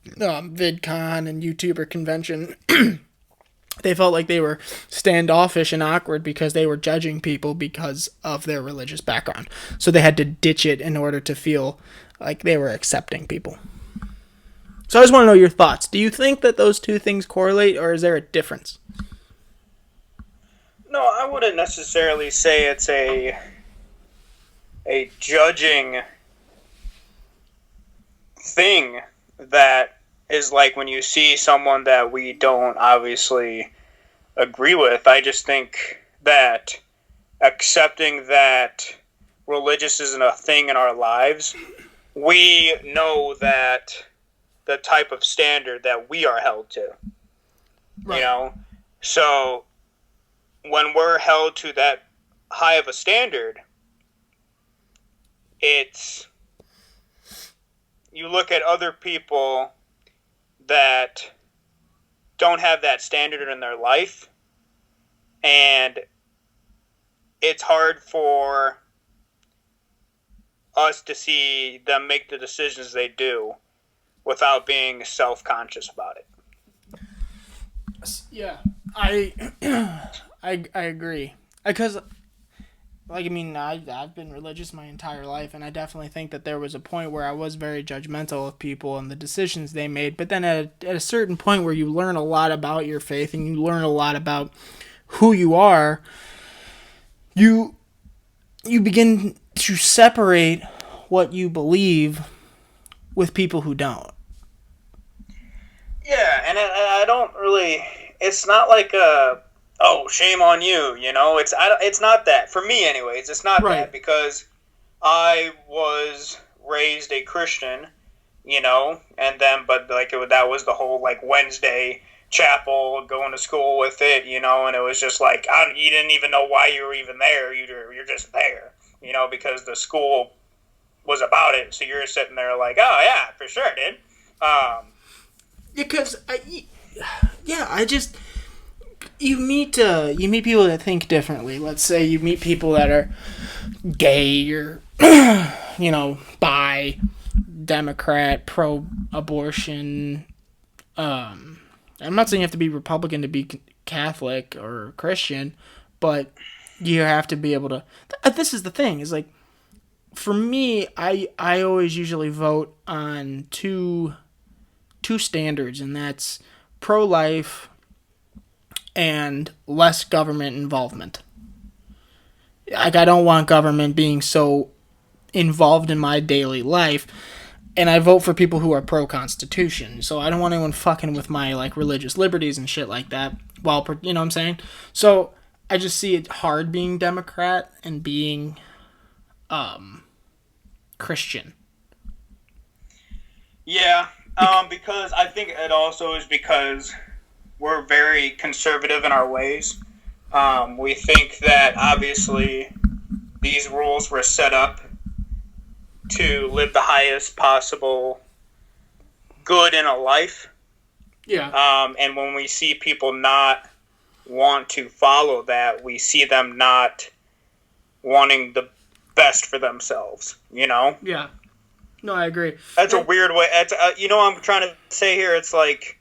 Speaker 2: VidCon and YouTuber convention, they felt like they were standoffish and awkward because they were judging people because of their religious background. So they had to ditch it in order to feel like they were accepting people. So I just want to know your thoughts. Do you think that those two things correlate, or is there a difference?
Speaker 3: No, I wouldn't necessarily say it's a judging thing that is like when you see someone that we don't obviously agree with. I just think that accepting that religious isn't a thing in our lives, we know that the type of standard that we are held to. Right. You know? So when we're held to that high of a standard, it's, you look at other people that don't have that standard in their life, and it's hard for us to see them make the decisions they do without being self-conscious about it.
Speaker 2: Yeah, I agree. Because, like, I mean, I've been religious my entire life, and I definitely think that there was a point where I was very judgmental of people and the decisions they made. But then at a certain point where you learn a lot about your faith and you learn a lot about who you are, you begin to separate what you believe with people who don't.
Speaker 3: Yeah, and I don't really. It's not like shame on you. You know, it's not that for me, anyways. It's not
Speaker 2: Right.
Speaker 3: that because I was raised a Christian, you know, and then that was the whole like Wednesday chapel, going to school with it, you know, and it was just like you didn't even know why you were even there. You're just there, you know, because the school was about it. So you're sitting there like, oh yeah, for sure, dude.
Speaker 2: Because you meet people that think differently. Let's say you meet people that are gay or bi, Democrat, pro-abortion. I'm not saying you have to be Republican to be Catholic or Christian, but you have to be able to. This is the thing. Is like, for me, I always usually vote on two standards, and that's pro-life and less government involvement. Like, I don't want government being so involved in my daily life, and I vote for people who are pro-Constitution. So I don't want anyone fucking with my like religious liberties and shit like that. Well, you know what I'm saying? So I just see it hard being Democrat and being Christian.
Speaker 3: Yeah, because I think it also is because we're very conservative in our ways. We think that obviously these rules were set up to live the highest possible good in a life.
Speaker 2: Yeah.
Speaker 3: And when we see people not want to follow that, we see them not wanting the best for themselves, you know?
Speaker 2: Yeah. No, I agree.
Speaker 3: That's a weird way. That's, you know what I'm trying to say here? It's like...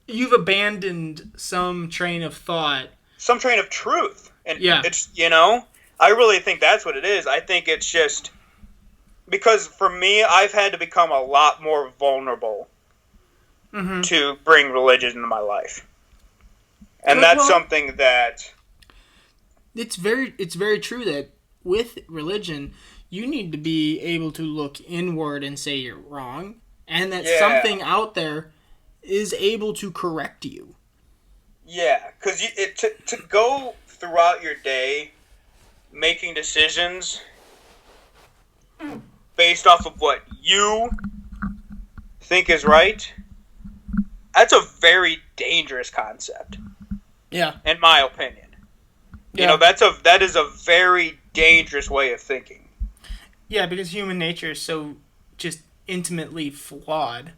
Speaker 2: You've abandoned some train of thought.
Speaker 3: Some train of truth. And
Speaker 2: yeah.
Speaker 3: It's, you know? I really think that's what it is. I think it's just... Because for me, I've had to become a lot more vulnerable to bring religion into my life. And that's something that...
Speaker 2: It's very true that with religion, you need to be able to look inward and say you're wrong, and that something out there is able to correct you.
Speaker 3: Yeah, because to go throughout your day making decisions based off of what you think is right, that's a very dangerous concept.
Speaker 2: Yeah.
Speaker 3: In my opinion. Yeah. You know, that is a very dangerous way of thinking.
Speaker 2: Yeah, because human nature is so just intimately flawed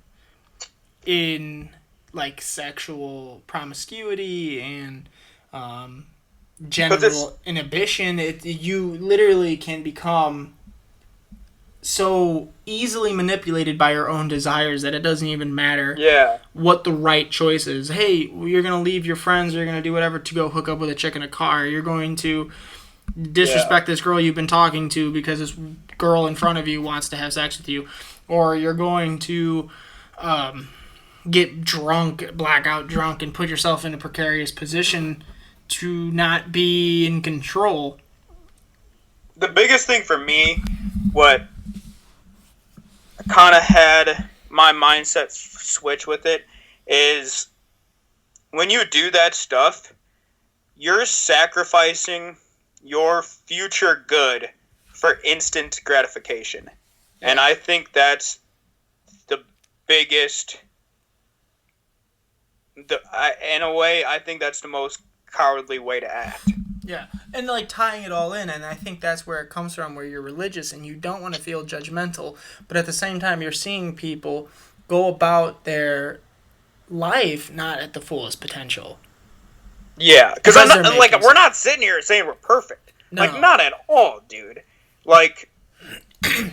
Speaker 2: in like sexual promiscuity and genital inhibition. You literally can become so easily manipulated by your own desires that it doesn't even matter what the right choice is. Hey, you're going to leave your friends, you're going to do whatever to go hook up with a chick in a car. You're going to disrespect this girl you've been talking to because this girl in front of you wants to have sex with you. Or you're going to get drunk, blackout drunk, and put yourself in a precarious position to not be in control.
Speaker 3: The biggest thing for me, what kind of had my mindset switch with it, is when you do that stuff, you're sacrificing your future good for instant gratification. And I think that's the biggest... in a way, I think that's the most cowardly way to act.
Speaker 2: Yeah, and like tying it all in, and I think that's where it comes from, where you're religious and you don't want to feel judgmental, but at the same time you're seeing people go about their life not at the fullest potential.
Speaker 3: Yeah, because
Speaker 2: Because
Speaker 3: we're not sitting here saying we're perfect.
Speaker 2: No.
Speaker 3: Like, not at all, dude. Like, I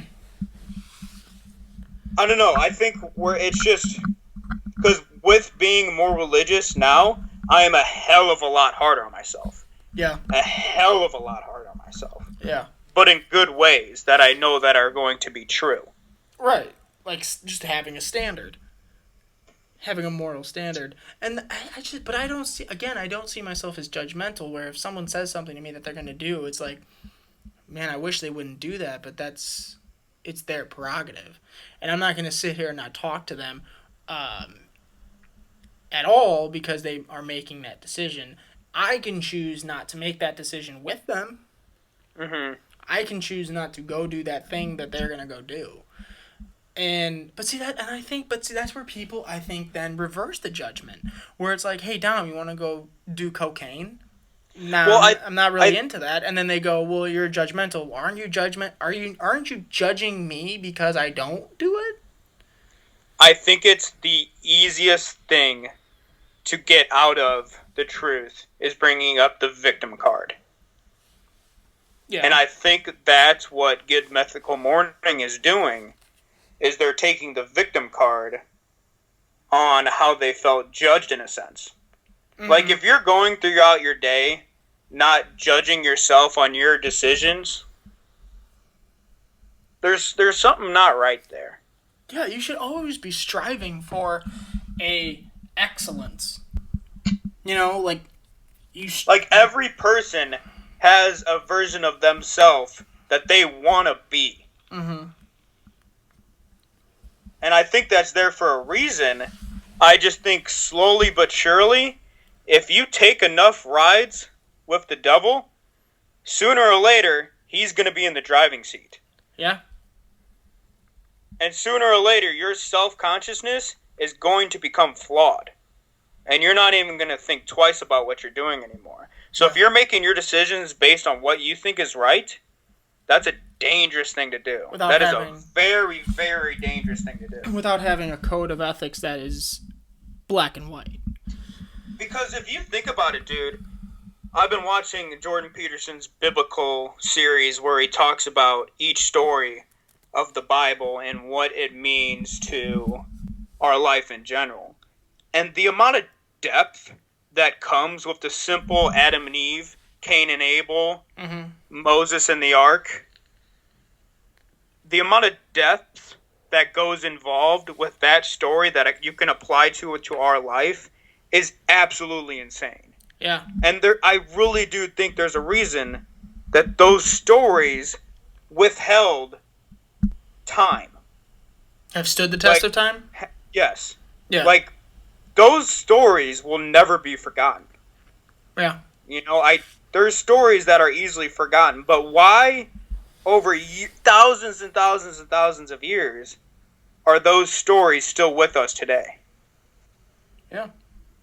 Speaker 3: don't know. I think it's just because with being more religious now, I am a hell of a lot harder on myself.
Speaker 2: Yeah.
Speaker 3: A hell of a lot harder on myself.
Speaker 2: Yeah.
Speaker 3: But in good ways that I know that are going to be true.
Speaker 2: Right. Like, just having a standard. Having a moral standard. And I don't see myself as judgmental, where if someone says something to me that they're going to do, it's like, man, I wish they wouldn't do that, but it's their prerogative. And I'm not going to sit here and not talk to them at all because they are making that decision. I can choose not to make that decision with them.
Speaker 3: Mm-hmm.
Speaker 2: I can choose not to go do that thing that they're going to go do. That's where people, I think, then reverse the judgment, where it's like, hey, Dom, you want to go do cocaine? Nah, well, I'm not really into that. And then they go, well, you're judgmental. Aren't you judging me because I don't do it?
Speaker 3: I think it's the easiest thing to get out of the truth is bringing up the victim card. Yeah. And I think that's what Good Mythical Morning is doing, is they're taking the victim card on how they felt judged in a sense. Mm-hmm. Like, if you're going throughout your day not judging yourself on your decisions, there's something not right there.
Speaker 2: Yeah, you should always be striving for a excellence. You know, like
Speaker 3: like every person has a version of themselves that they want to be.
Speaker 2: Mm-hmm.
Speaker 3: And I think that's there for a reason. I just think slowly but surely, if you take enough rides with the devil, sooner or later, he's going to be in the driving seat.
Speaker 2: Yeah.
Speaker 3: And sooner or later, your self-consciousness is going to become flawed. And you're not even going to think twice about what you're doing anymore. So if you're making your decisions based on what you think is right, that's a dangerous thing to do. That is a very, very dangerous thing to do.
Speaker 2: Without having a code of ethics that is black and white.
Speaker 3: Because if you think about it, dude, I've been watching Jordan Peterson's biblical series where he talks about each story of the Bible and what it means to our life in general. And the amount of depth that comes with the simple Adam and Eve, Cain and Abel, mm-hmm. Moses and the Ark, the amount of depth that goes involved with that story that you can apply to our life is absolutely insane.
Speaker 2: Yeah.
Speaker 3: And I really do think there's a reason that those stories withheld time.
Speaker 2: Have stood the test of time?
Speaker 3: Yes.
Speaker 2: Yeah.
Speaker 3: Like, those stories will never be forgotten.
Speaker 2: Yeah.
Speaker 3: You know, there's stories that are easily forgotten, but why over thousands and thousands and thousands of years are those stories still with us today?
Speaker 2: Yeah.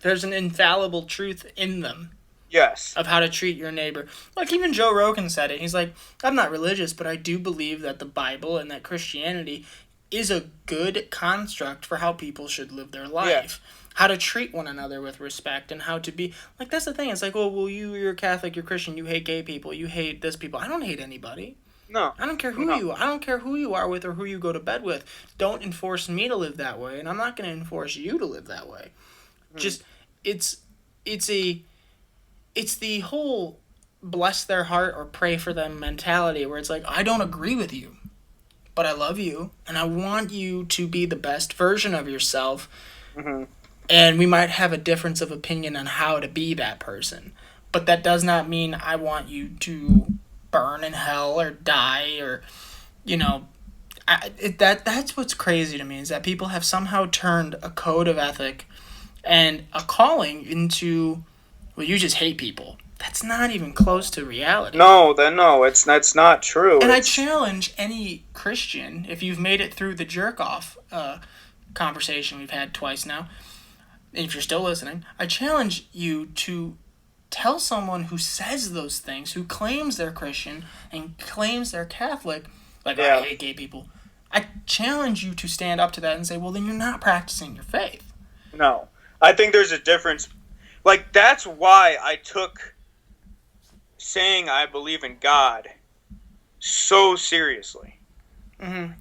Speaker 2: There's an infallible truth in them.
Speaker 3: Yes.
Speaker 2: Of how to treat your neighbor. Like, even Joe Rogan said it. He's like, I'm not religious, but I do believe that the Bible and that Christianity is a good construct for how people should live their life. Yeah. How to treat one another with respect and how to be... Like, that's the thing. It's like, oh, well, you're Catholic, you're Christian, you hate gay people, you hate this people. I don't hate anybody.
Speaker 3: No.
Speaker 2: I don't care who you are. I don't care who you are with or who you go to bed with. Don't enforce me to live that way, and I'm not going to enforce you to live that way. Just, it's the whole bless their heart or pray for them mentality where it's like, I don't agree with you, but I love you, and I want you to be the best version of yourself. Mm-hmm. And we might have a difference of opinion on how to be that person. But that does not mean I want you to burn in hell or die or, you know... That's what's crazy to me, is that people have somehow turned a code of ethic and a calling into, well, you just hate people. That's not even close to reality.
Speaker 3: No, that's not true.
Speaker 2: And I challenge any Christian, if you've made it through the jerk-off conversation we've had twice now, and if you're still listening, I challenge you to tell someone who says those things, who claims they're Christian and claims they're Catholic, like, yeah. I hate gay people. I challenge you to stand up to that and say, well, then you're not practicing your faith.
Speaker 3: No. I think there's a difference. Like, that's why I took saying I believe in God so seriously.
Speaker 2: Mm-hmm.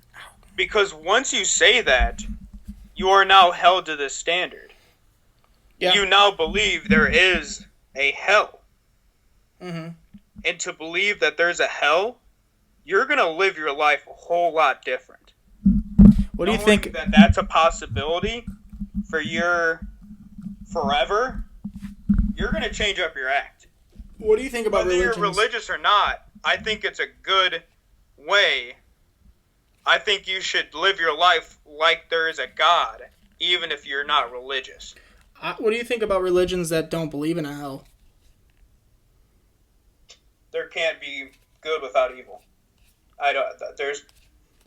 Speaker 3: Because once you say that, you are now held to this standard.
Speaker 2: Yeah.
Speaker 3: You now believe there is a hell.
Speaker 2: Mm-hmm.
Speaker 3: And to believe that there's a hell, you're going to live your life a whole lot different.
Speaker 2: What do you think?
Speaker 3: That that's a possibility for your forever, you're going to change up your act.
Speaker 2: What do you think about
Speaker 3: whether
Speaker 2: religions?
Speaker 3: you're religious or not? I think it's a good way. I think you should live your life like there is a God, even if you're not religious.
Speaker 2: What do you think about religions that don't believe in a hell?
Speaker 3: There can't be good without evil.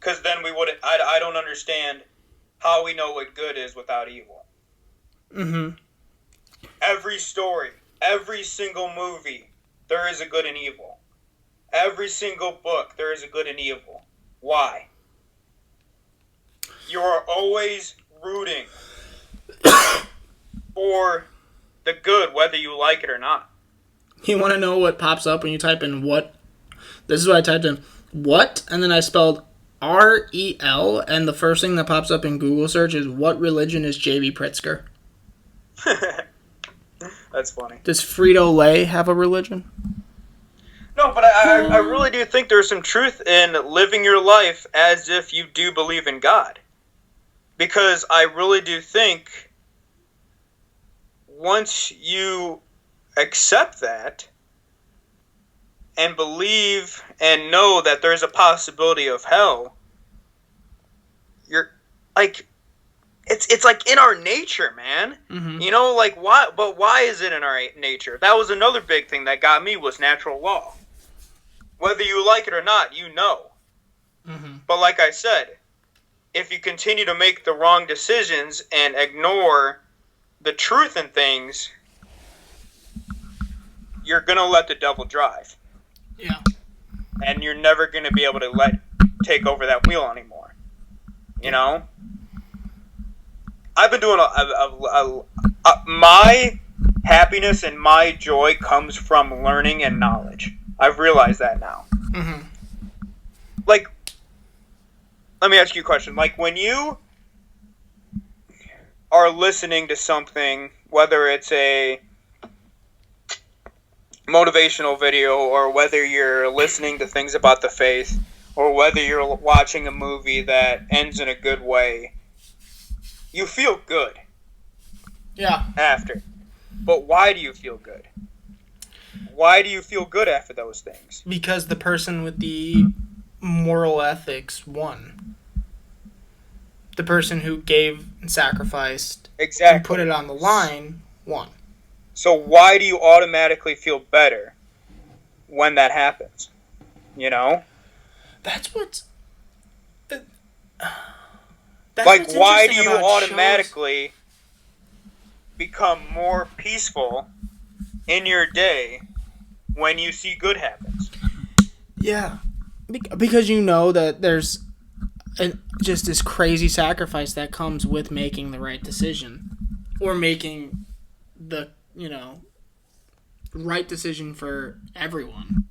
Speaker 3: Because then we wouldn't. I don't understand how we know what good is without evil.
Speaker 2: Mm-hmm.
Speaker 3: Every story, every single movie, there is a good and evil. Every single book, there is a good and evil. Why? You are always rooting for the good, whether you like it or not.
Speaker 2: You want to know what pops up when you type in what? This is what I typed in. What? And then I spelled R-E-L, and the first thing that pops up in Google search is, what religion is J.B. Pritzker?
Speaker 3: That's funny.
Speaker 2: Does Frito-Lay have a religion?
Speaker 3: No, but I really do think there's some truth in living your life as if you do believe in God. Because I really do think once you accept that and believe and know that there's a possibility of hell, you're like, it's like in our nature, man.
Speaker 2: Mm-hmm.
Speaker 3: You know, like, why? But why is it in our nature? That was another big thing that got me, was natural law. Whether you like it or not, you know.
Speaker 2: Mm-hmm.
Speaker 3: But like I said, if you continue to make the wrong decisions and ignore the truth in things, you're going to let the devil drive.
Speaker 2: Yeah.
Speaker 3: And you're never going to be able to take over that wheel anymore. You know? I've been doing my happiness and my joy comes from learning and knowledge. I've realized that now.
Speaker 2: Mm-hmm.
Speaker 3: Like, let me ask you a question. Like, when you are listening to something, whether it's a motivational video or whether you're listening to things about the faith or whether you're watching a movie that ends in a good way, you feel good.
Speaker 2: Yeah.
Speaker 3: After. But why do you feel good? Why do you feel good after those things?
Speaker 2: Because the person with the moral ethics won. The person who gave and sacrificed and put it on the line won.
Speaker 3: So why do you automatically feel better when that happens? You know?
Speaker 2: That's what's...
Speaker 3: like, why do you automatically become more peaceful in your day when you see good happens?
Speaker 2: Yeah. Because you know that there's just this crazy sacrifice that comes with making the right decision. Or making the, right decision for everyone.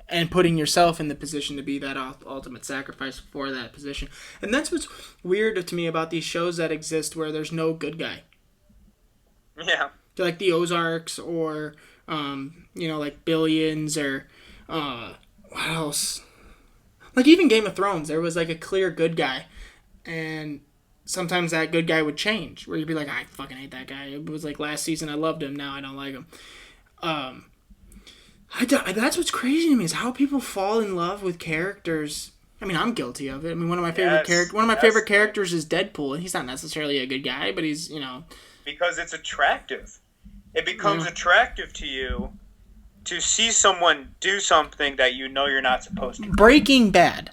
Speaker 2: And putting yourself in the position to be that ultimate sacrifice for that position. And that's what's weird to me about these shows that exist where there's no good guy.
Speaker 3: Yeah.
Speaker 2: Like the Ozarks or, like Billions or, what else? Like even Game of Thrones, there was like a clear good guy. And sometimes that good guy would change. Where you'd be like, I fucking hate that guy. It was like last season I loved him, now I don't like him. That's what's crazy to me is how people fall in love with characters. I mean, I'm guilty of it. I mean, one of my favorite characters is Deadpool, and he's not necessarily a good guy, but he's,
Speaker 3: because it's attractive. It becomes attractive to you to see someone do something that you know you're not supposed to.
Speaker 2: Breaking Bad.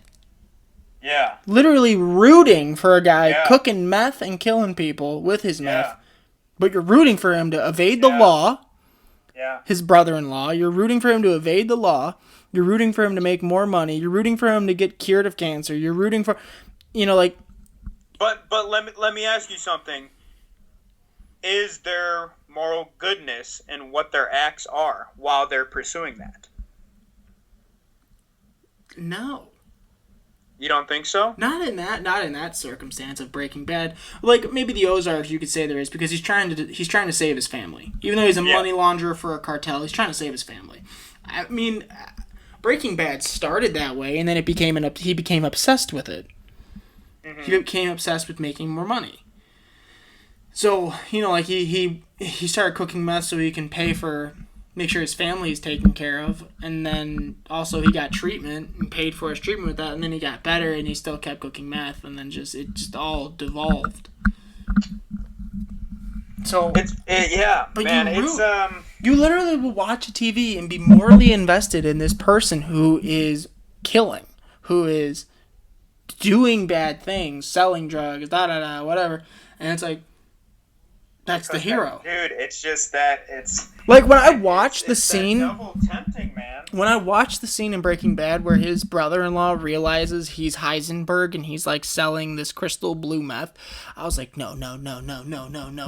Speaker 3: Yeah.
Speaker 2: Literally rooting for a guy cooking meth and killing people with his meth, but you're rooting for him to evade the law.
Speaker 3: Yeah.
Speaker 2: His brother-in-law. You're rooting for him to evade the law. You're rooting for him to make more money. You're rooting for him to get cured of cancer. You're rooting for, like.
Speaker 3: But let me ask you something. is there moral goodness in what their acts are while they're pursuing that?
Speaker 2: No.
Speaker 3: You don't think so?
Speaker 2: Not in that circumstance of Breaking Bad. Like maybe the Ozarks, you could say there is, because he's trying to save his family. Even though he's a money launderer for a cartel, he's trying to save his family. I mean, Breaking Bad started that way, and then he became obsessed with it. Mm-hmm. He became obsessed with making more money. So like he started cooking meth so he can make sure his family is taken care of, and then also he got treatment and paid for his treatment with that, and then he got better and he still kept cooking meth, and then it just all devolved. So you literally will watch a TV and be morally invested in this person who is killing, who is doing bad things, selling drugs, whatever, and it's like that's the hero.
Speaker 3: Dude, it's just that it's
Speaker 2: like when I watch the scene.
Speaker 3: Double tempting, man.
Speaker 2: When I watch the scene in Breaking Bad where his brother-in-law realizes he's Heisenberg and he's like selling this crystal blue meth, I was like, no,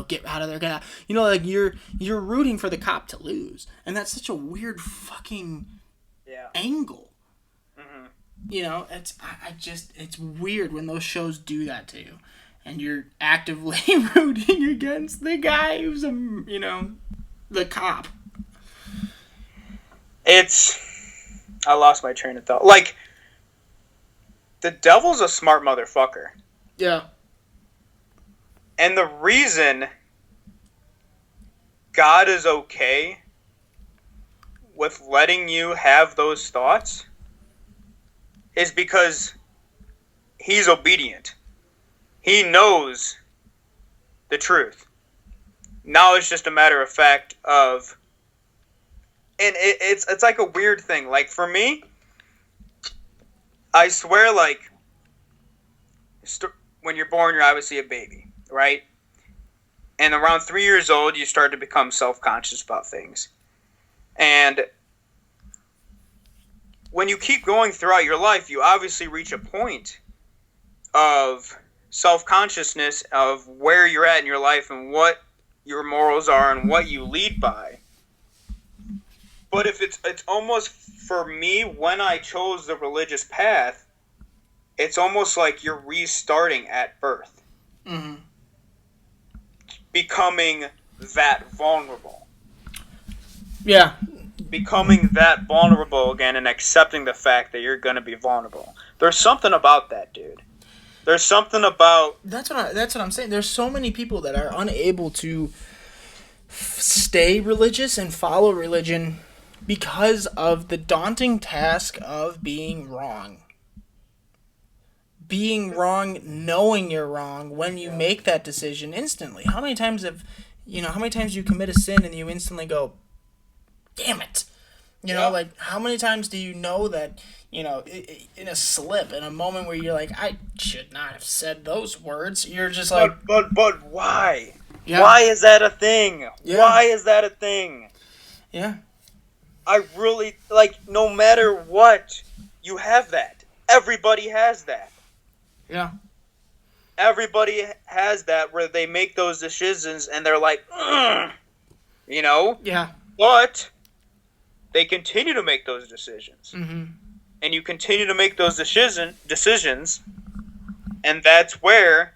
Speaker 2: get out of there, get out. Like you're rooting for the cop to lose, and that's such a weird fucking angle. Mm-hmm. It's weird when those shows do that to you. And you're actively rooting against the guy who's the cop.
Speaker 3: I lost my train of thought. Like, the devil's a smart motherfucker.
Speaker 2: Yeah.
Speaker 3: And the reason God is okay with letting you have those thoughts is because he's obedient. He knows the truth. Now it's just a matter of fact of... And it's like a weird thing. Like, for me, I swear, like, when you're born, you're obviously a baby, right? And around 3 years old, you start to become self-conscious about things. And when you keep going throughout your life, you obviously reach a point of self-consciousness of where you're at in your life and what your morals are and what you lead by. But if it's almost, for me, when I chose the religious path, it's almost like you're restarting at birth. Mm-hmm. Becoming that vulnerable.
Speaker 2: Yeah.
Speaker 3: Becoming that vulnerable again and accepting the fact that you're going to be vulnerable. There's something about that, dude. There's something about...
Speaker 2: That's what I'm saying. There's so many people that are unable to stay religious and follow religion because of the daunting task of being wrong. Being wrong, knowing you're wrong when you make that decision instantly. How many times you commit a sin and you instantly go, damn it. Like, how many times do you know that, in a slip, in a moment where you're like, I should not have said those words. You're just like...
Speaker 3: But why? Yeah. Why is that a thing? Yeah. Why is that a thing?
Speaker 2: Yeah.
Speaker 3: I really, like, no matter what, you have that. Everybody has that.
Speaker 2: Yeah.
Speaker 3: Everybody has that where they make those decisions and they're like, ugh,
Speaker 2: Yeah.
Speaker 3: But they continue to make those decisions.
Speaker 2: Mm-hmm.
Speaker 3: And you continue to make those decisions, and that's where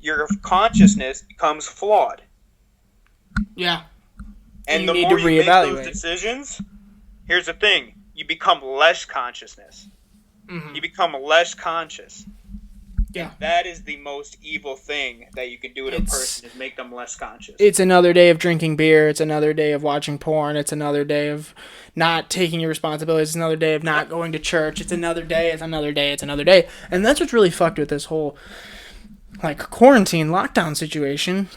Speaker 3: your consciousness becomes flawed.
Speaker 2: Yeah.
Speaker 3: And the more you make those decisions, here's the thing, you become less consciousness. Mm-hmm. You become less conscious.
Speaker 2: Yeah.
Speaker 3: That is the most evil thing that you can do to a person, is make them less conscious.
Speaker 2: It's another day of drinking beer. It's another day of watching porn. It's another day of not taking your responsibilities. It's another day of not going to church. It's another day. It's another day. It's another day. And that's what's really fucked with this whole, like, quarantine lockdown situation,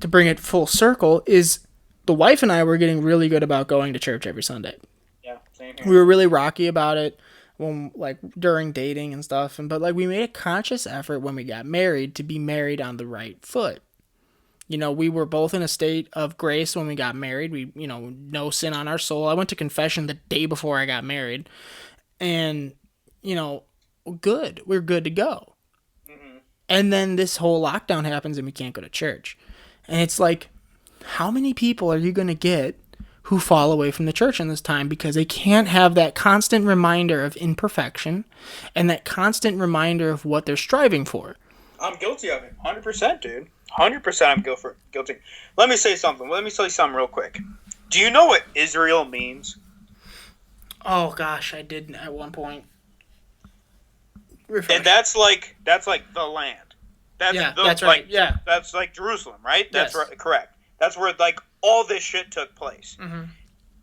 Speaker 2: to bring it full circle, is the wife and I were getting really good about going to church every Sunday.
Speaker 3: Yeah, same here.
Speaker 2: We were really rocky about it. When, like, during dating and stuff, but like we made a conscious effort when we got married to be married on the right foot. We were both in a state of grace when we got married. We, no sin on our soul. I went to confession the day before I got married, and good. We're good to go. Mm-hmm. And then this whole lockdown happens, and we can't go to church. And it's like, how many people are you going to get who fall away from the church in this time because they can't have that constant reminder of imperfection and that constant reminder of what they're striving for?
Speaker 3: I'm guilty of it. 100%, dude. 100% I'm guilty. Let me say something. Let me say something real quick. Do you know what Israel means?
Speaker 2: Oh, gosh, I did at one point.
Speaker 3: And that's like the land.
Speaker 2: That's right. Yeah.
Speaker 3: That's like Jerusalem, right? That's
Speaker 2: Yes.
Speaker 3: right, correct. That's where like all this shit took place.
Speaker 2: Mm-hmm.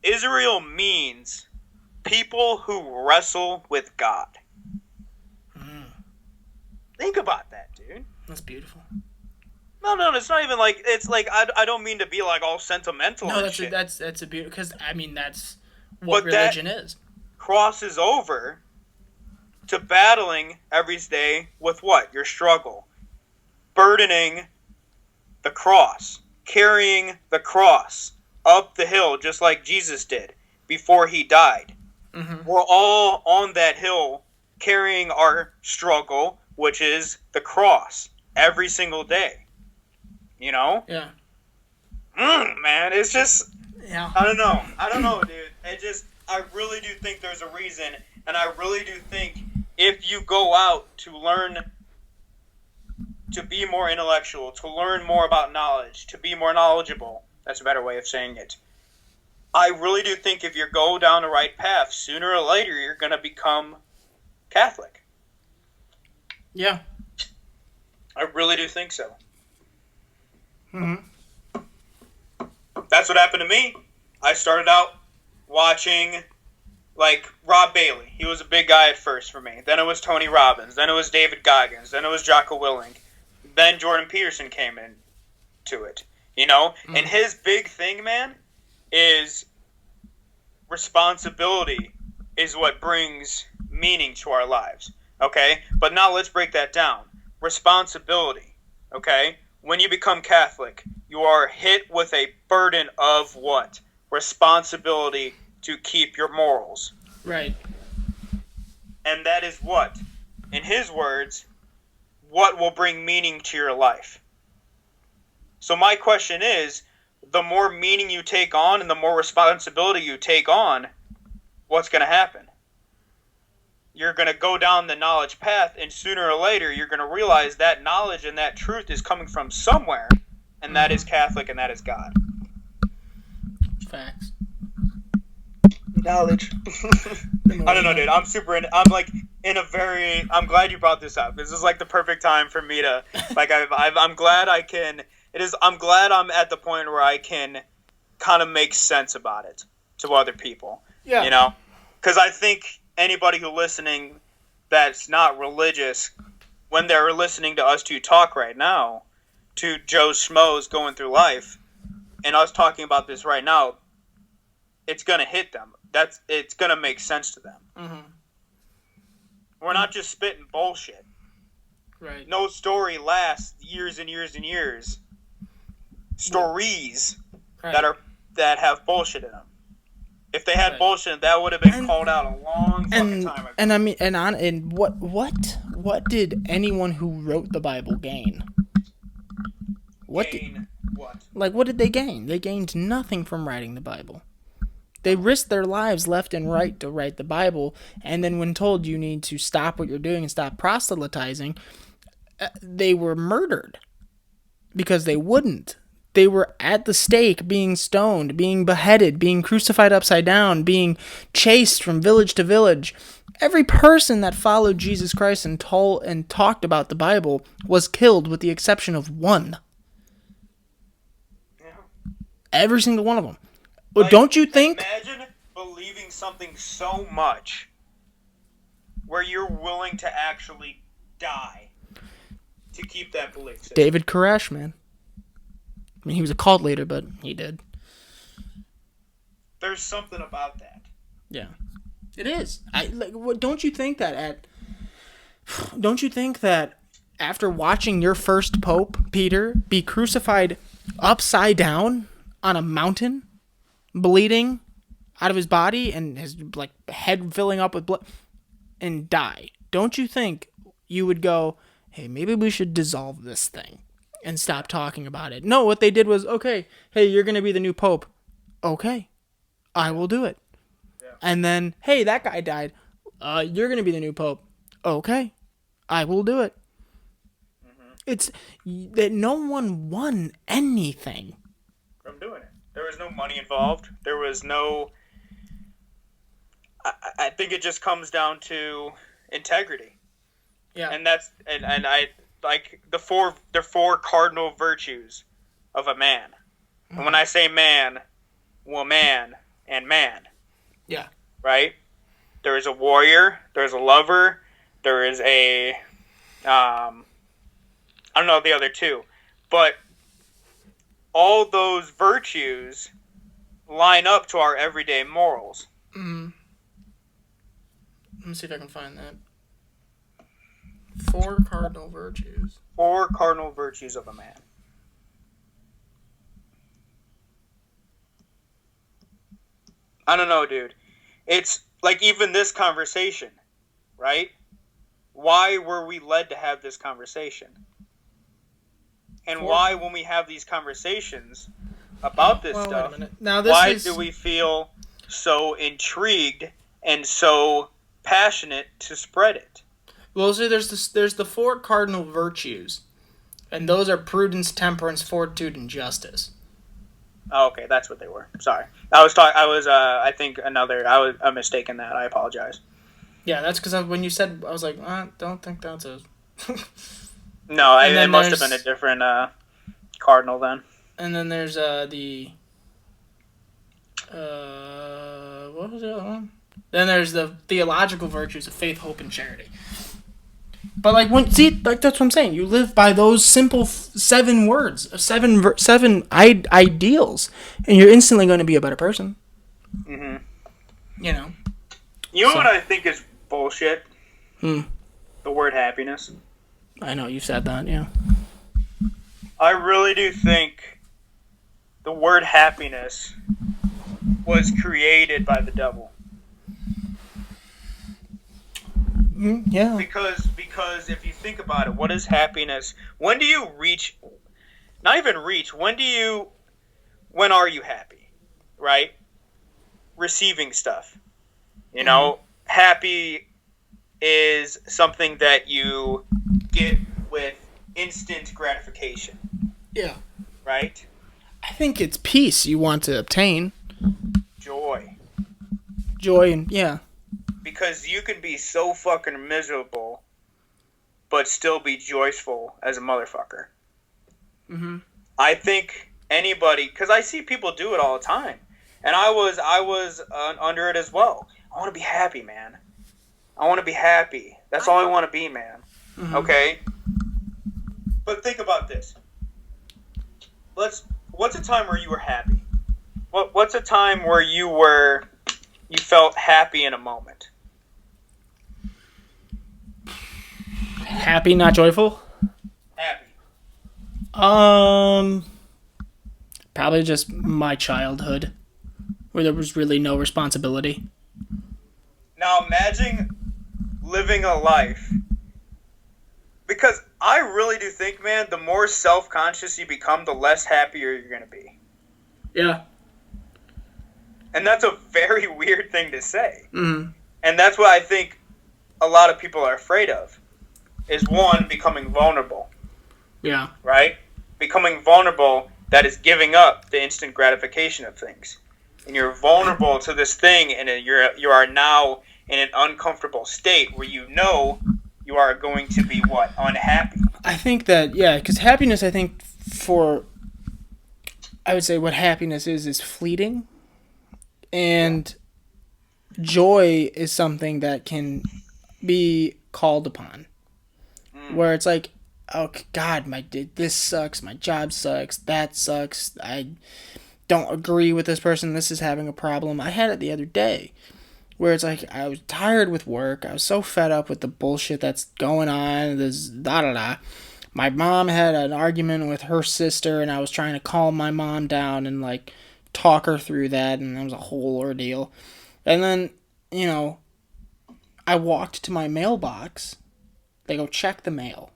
Speaker 3: Israel means people who wrestle with God. Think about that, dude.
Speaker 2: That's beautiful.
Speaker 3: No, it's not even like it's like I don't mean to be like all sentimental.
Speaker 2: No,
Speaker 3: and shit.
Speaker 2: that's a beautiful, because I mean that's what
Speaker 3: But
Speaker 2: religion is.
Speaker 3: Crosses over to battling every day with what? Your struggle. Burdening the cross. Carrying the cross up the hill just like Jesus did before he died.
Speaker 2: Mm-hmm.
Speaker 3: We're all on that hill carrying our struggle, which is the cross, every single day. You know?
Speaker 2: Yeah.
Speaker 3: Man, it's just...
Speaker 2: Yeah.
Speaker 3: I don't know, dude. I really do think there's a reason, and I really do think if you go out to learn, to be more intellectual, to learn more about knowledge, to be more knowledgeable, that's a better way of saying it. I really do think if you go down the right path, sooner or later you're going to become Catholic.
Speaker 2: Yeah.
Speaker 3: I really do think so.
Speaker 2: Mm-hmm.
Speaker 3: That's what happened to me. I started out watching, like, Rob Bailey. He was a big guy at first for me. Then it was Tony Robbins. Then it was David Goggins. Then it was Jocko Willing. Then Jordan Peterson came in to it. You know? And his big thing, man, is responsibility is what brings meaning to our lives. Okay? But now let's break that down. Responsibility. Okay? When you become Catholic, you are hit with a burden of what? Responsibility to keep your morals.
Speaker 2: Right.
Speaker 3: And that is what? In his words, what will bring meaning to your life? So my question is, the more meaning you take on and the more responsibility you take on, what's going to happen? You're going to go down the knowledge path, and sooner or later you're going to realize that knowledge and that truth is coming from somewhere, and that is Catholic and that is God.
Speaker 2: Facts.
Speaker 3: Knowledge. I don't know, dude. I'm glad you brought this up. This is like the perfect time for me to, like, I'm glad I can, I'm glad I'm at the point where I can kind of make sense about it to other people.
Speaker 2: Yeah.
Speaker 3: You know? Because I think anybody who listening that's not religious, when they're listening to us two talk right now, to Joe Schmoes going through life, and us talking about this right now, it's going to hit them. It's going to make sense to them.
Speaker 2: Mm-hmm.
Speaker 3: We're not just spitting bullshit.
Speaker 2: Right.
Speaker 3: No story lasts years and years and years. Stories that have bullshit in them. If they had bullshit, that would have been called out a long fucking time ago.
Speaker 2: And I mean, and what did anyone who wrote the Bible gain? What did they gain? They gained nothing from writing the Bible. They risked their lives left and right to write the Bible, and then when told you need to stop what you're doing and stop proselytizing, they were murdered because they wouldn't. They were at the stake, being stoned, being beheaded, being crucified upside down, being chased from village to village. Every person that followed Jesus Christ and talked about the Bible was killed with the exception of one.
Speaker 3: Yeah.
Speaker 2: Every single one of them. Well, don't you think?
Speaker 3: Imagine believing something so much where you're willing to actually die to keep that belief system.
Speaker 2: David Koresh, man. I mean, he was a cult leader, but he did.
Speaker 3: There's something about that.
Speaker 2: Yeah, it is. Don't you think that Don't you think that after watching your first pope, Peter, be crucified upside down on a mountain, bleeding out of his body and his head filling up with blood, and die, don't you think you would go, hey, maybe we should dissolve this thing and stop talking about it. No, what they did was, okay, hey, you're going to be the new pope. Okay, I will do it.
Speaker 3: Yeah.
Speaker 2: And then, hey, that guy died. You're going to be the new pope. Okay, I will do it.
Speaker 3: Mm-hmm.
Speaker 2: It's that no one won anything
Speaker 3: from doing it. There was no money involved. There was no... I think it just comes down to integrity.
Speaker 2: Yeah.
Speaker 3: And that's... And I... Like, the four cardinal virtues of a man. And when I say man, woman, and man.
Speaker 2: Yeah.
Speaker 3: Right? There is a warrior. There's a lover. There is a... I don't know the other two. But all those virtues line up to our everyday morals.
Speaker 2: Mm. Let me see if I can find that. 4 cardinal virtues.
Speaker 3: 4 cardinal virtues of a man. I don't know, dude. It's like even this conversation, right? Why were we led to have this conversation? And why, when we have these conversations about this stuff,
Speaker 2: wait a minute. Now, this
Speaker 3: why
Speaker 2: is...
Speaker 3: do we feel so intrigued and so passionate to spread it?
Speaker 2: Well, see, there's the 4 cardinal virtues, and those are prudence, temperance, fortitude, and justice.
Speaker 3: Oh, okay, that's what they were. Sorry, I think a mistake in that. I apologize.
Speaker 2: Yeah, that's because when you said, I was like, I don't think that's a...
Speaker 3: No, it must have been a different cardinal then.
Speaker 2: And then there's the... what was the other one? Then there's the theological virtues of faith, hope, and charity. But that's what I'm saying. You live by those simple 7 words, 7 ideals, and you're instantly going to be a better person.
Speaker 3: Mm-hmm.
Speaker 2: You know.
Speaker 3: You know what I think is bullshit?
Speaker 2: The
Speaker 3: word happiness.
Speaker 2: I know, you've said that, yeah.
Speaker 3: I really do think the word happiness was created by the devil.
Speaker 2: Yeah.
Speaker 3: Because if you think about it, what is happiness? When do you reach... Not even reach. When are you happy? Right? Receiving stuff. You know? Happy is something that you get with instant gratification.
Speaker 2: Yeah.
Speaker 3: Right?
Speaker 2: I think it's peace you want to obtain.
Speaker 3: Joy.
Speaker 2: And yeah.
Speaker 3: Because you can be so fucking miserable, but still be joyful as a motherfucker.
Speaker 2: Mm-hmm.
Speaker 3: I think anybody, because I see people do it all the time, and I was under it as well. I want to be happy, man. I want to be happy. That's all I want to be, man. Mm-hmm. Okay? But think about this. What's a time where you were happy? What's a time where you felt happy in a moment?
Speaker 2: Happy, not joyful?
Speaker 3: Happy.
Speaker 2: Probably just my childhood, where there was really no responsibility.
Speaker 3: Now imagine living a life, because I really do think, man, the more self-conscious you become, the less happier you're going to be.
Speaker 2: Yeah.
Speaker 3: And that's a very weird thing to say.
Speaker 2: Mm-hmm.
Speaker 3: And that's what I think a lot of people are afraid of, is one, becoming vulnerable.
Speaker 2: Yeah.
Speaker 3: Right? Becoming vulnerable, that is giving up the instant gratification of things. And you're vulnerable to this thing, and you are now in an uncomfortable state where you know you are going to be, what, unhappy.
Speaker 2: I think that, yeah, because happiness, I think, I would say what happiness is fleeting. And joy is something that can be called upon. Where it's like, oh, God, this sucks, my job sucks, that sucks, I don't agree with this person, this is having a problem. I had it the other day, where it's like, I was tired with work, I was so fed up with the bullshit that's going on, this da-da-da. My mom had an argument with her sister, and I was trying to calm my mom down and, like, talk her through that, and that was a whole ordeal. And then, I walked to my mailbox. They go check the mail.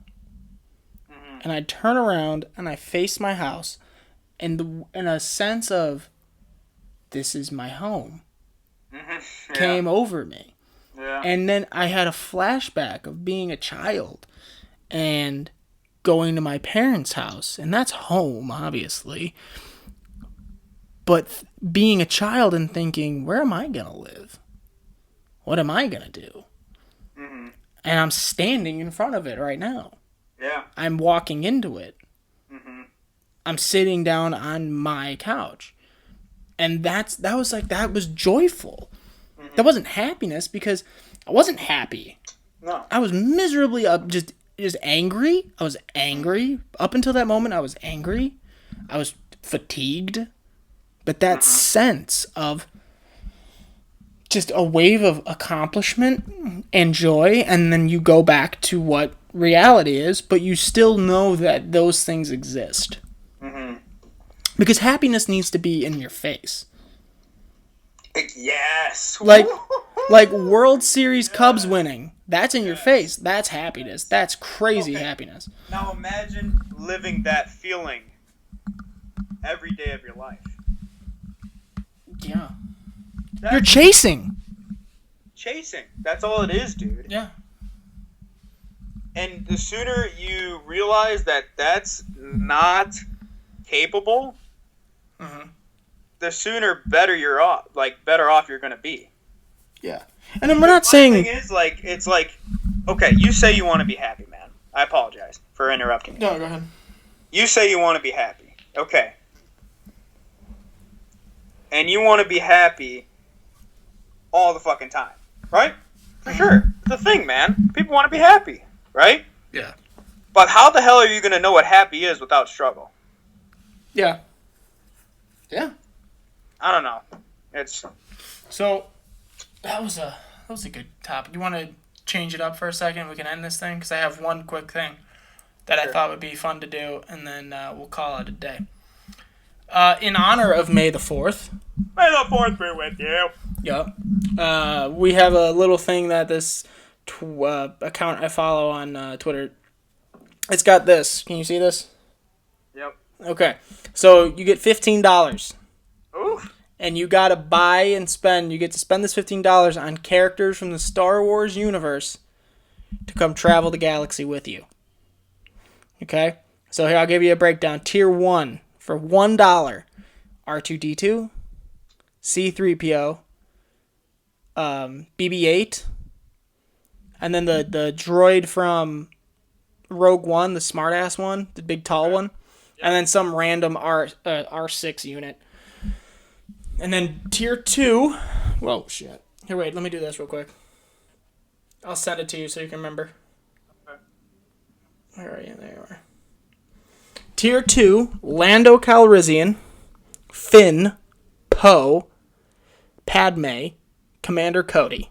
Speaker 2: and I'd turn around and I face my house, and in a sense of, this is my home, came over me.
Speaker 3: Yeah.
Speaker 2: And then I had a flashback of being a child and going to my parents' house, and that's home, obviously. But being a child and thinking, where am I going to live? What am I going to do?
Speaker 3: Mm-hmm.
Speaker 2: And I'm standing in front of it right now.
Speaker 3: Yeah.
Speaker 2: I'm walking into it.
Speaker 3: Mm-hmm.
Speaker 2: I'm sitting down on my couch. And that was joyful. Mm-hmm. That wasn't happiness, because I wasn't happy.
Speaker 3: No.
Speaker 2: I was miserably just angry. I was angry. Up until that moment, I was angry. I was fatigued. But that sense of just a wave of accomplishment and joy, and then you go back to what reality is, but you still know that those things exist. Mm-hmm. Because happiness needs to be in your face.
Speaker 3: Yes.
Speaker 2: Like World Series Cubs winning. That's in your face. That's happiness. That's crazy happiness.
Speaker 3: Now imagine living that feeling every day of your life.
Speaker 2: Yeah. You're chasing.
Speaker 3: Chasing. That's all it is, dude.
Speaker 2: Yeah.
Speaker 3: And the sooner you realize that that's not capable, the sooner better off you're gonna be.
Speaker 2: Yeah. And then we're not saying.
Speaker 3: The thing is, it's like, okay, you say you want to be happy, man. I apologize for interrupting you.
Speaker 2: No, go ahead.
Speaker 3: You say you want to be happy. Okay. And you want to be happy all the fucking time, right? For sure. It's a thing, man. People want to be happy, right?
Speaker 2: Yeah.
Speaker 3: But how the hell are you going to know what happy is without struggle?
Speaker 2: Yeah. Yeah.
Speaker 3: I don't know. It's
Speaker 2: so that was a good topic. You want to change it up for a second? We can end this thing, because I have one quick thing that I thought would be fun to do, and then we'll call it a day. In honor of May the 4th.
Speaker 3: May the 4th be with you.
Speaker 2: Yep. We have a little thing that this account I follow on Twitter. It's got this. Can you see this?
Speaker 3: Yep.
Speaker 2: Okay. So you get $15.
Speaker 3: Oof.
Speaker 2: And you gotta buy and spend. You get to spend this $15 on characters from the Star Wars universe to come travel the galaxy with you. Okay? So here, I'll give you a breakdown. Tier 1. For $1, R2-D2, C-3PO, BB-8, and then the droid from Rogue One, the smart-ass one, the big tall one, and then some random R6 unit. And then Tier 2, whoa, shit. Here, wait, let me do this real quick. I'll send it to you so you can remember. Where are you? There you are. Tier 2, Lando Calrissian, Finn, Poe, Padme, Commander Cody.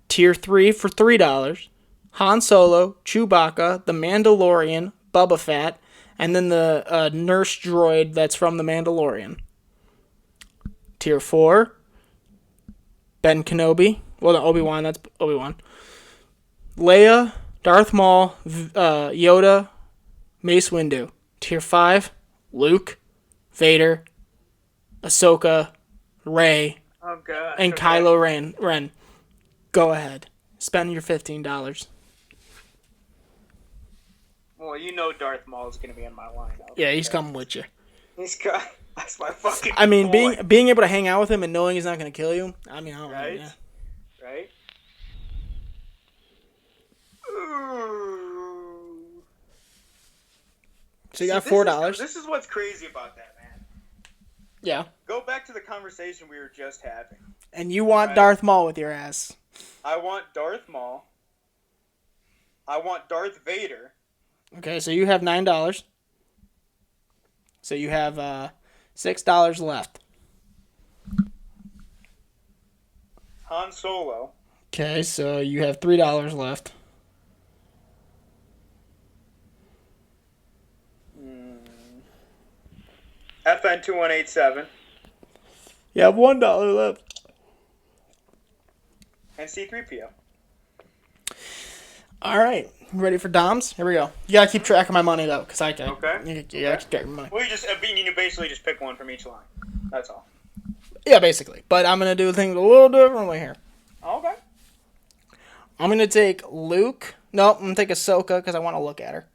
Speaker 2: Tier 3 for $3, Han Solo, Chewbacca, The Mandalorian, Boba Fett, and then the nurse droid that's from The Mandalorian. Tier 4, Ben Kenobi. Well, no, Obi-Wan, that's Obi-Wan. Leia, Darth Maul, Yoda, Mace Windu. Tier 5, Luke, Vader, Ahsoka, Rey, and Kylo Ren. Go ahead. Spend your $15.
Speaker 3: Well, you know Darth Maul is going to be in my lineup.
Speaker 2: Yeah, he's coming with you.
Speaker 3: That's my fucking
Speaker 2: I mean,
Speaker 3: boy.
Speaker 2: being able to hang out with him and knowing he's not going to kill you, I mean, I don't know.
Speaker 3: Right?
Speaker 2: Yeah.
Speaker 3: Right?
Speaker 2: So you got $4.
Speaker 3: This is what's crazy about that, man.
Speaker 2: Yeah.
Speaker 3: Go back to the conversation we were just having.
Speaker 2: And you want Darth Maul with your ass.
Speaker 3: I want Darth Maul. I want Darth Vader.
Speaker 2: Okay, so you have $9. So you have $6 left.
Speaker 3: Han Solo.
Speaker 2: Okay, so you have $3 left.
Speaker 3: FN 2187.
Speaker 2: You have $1 left.
Speaker 3: And C3PO.
Speaker 2: All right, ready for Doms? Here we go. You gotta keep track of my money though, cause I can.
Speaker 3: Okay.
Speaker 2: You gotta keep track of my money.
Speaker 3: Well, you basically just pick one from each line. That's all.
Speaker 2: Yeah, basically. But I'm gonna do things a little differently here.
Speaker 3: Okay.
Speaker 2: I'm gonna take Luke. Nope, I'm gonna take Ahsoka because I want to look at her.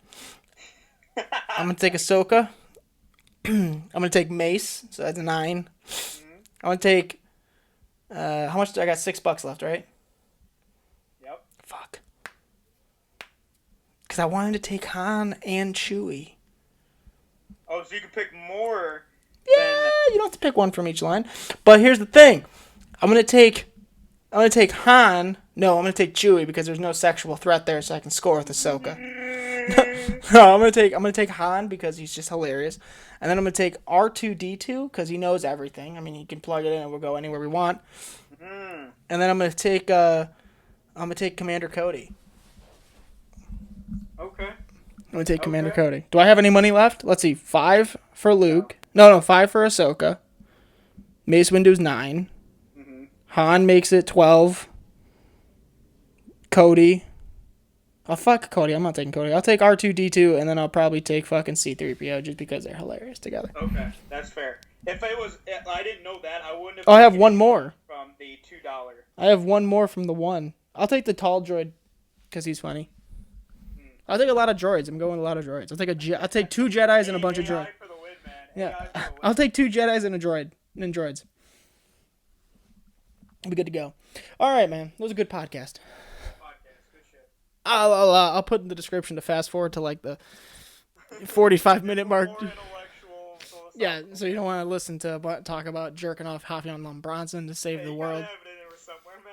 Speaker 2: I'm gonna take Ahsoka. I'm gonna take Mace, so that's 9. Mm-hmm. I'm gonna take. How much? I got $6 left, right?
Speaker 3: Yep.
Speaker 2: Fuck. Because I wanted to take Han and Chewie.
Speaker 3: Oh, so you can pick more.
Speaker 2: Yeah, you don't have to pick one from each line. But here's the thing. I'm gonna take Han. No, I'm gonna take Chewie because there's no sexual threat there, so I can score with Ahsoka. No, I'm gonna take Han because he's just hilarious, and then I'm gonna take R2D2 because he knows everything. I mean, he can plug it in and we'll go anywhere we want. And then I'm gonna take Commander Cody.
Speaker 3: Okay.
Speaker 2: I'm gonna take Commander Cody. Do I have any money left? Let's see. 5 for Luke. No, 5 for Ahsoka. Mace Windu's 9.
Speaker 3: Mm-hmm.
Speaker 2: Han makes it 12. Cody. Oh, fuck Cody. I'm not taking Cody. I'll take R2D2, and then I'll probably take fucking C3PO just because they're hilarious together.
Speaker 3: Okay, that's fair. If I didn't know that, I wouldn't have...
Speaker 2: Oh, I have one more.
Speaker 3: From the $2.
Speaker 2: I have one more from the 1. I'll take the tall droid because he's funny. I'll take a lot of droids. I'm going with a lot of droids. I'll take 2 Jedis and a bunch of droids.
Speaker 3: for the win, man.
Speaker 2: Yeah, I'll take 2 Jedis and a droid and droids. I'll be good to go. All right, man. That was a good podcast.
Speaker 3: Good shit.
Speaker 2: I'll put in the description to fast forward to like the 45-minute mark. Yeah, so you don't want to listen to talk about jerking off Javion Bronson to save the world.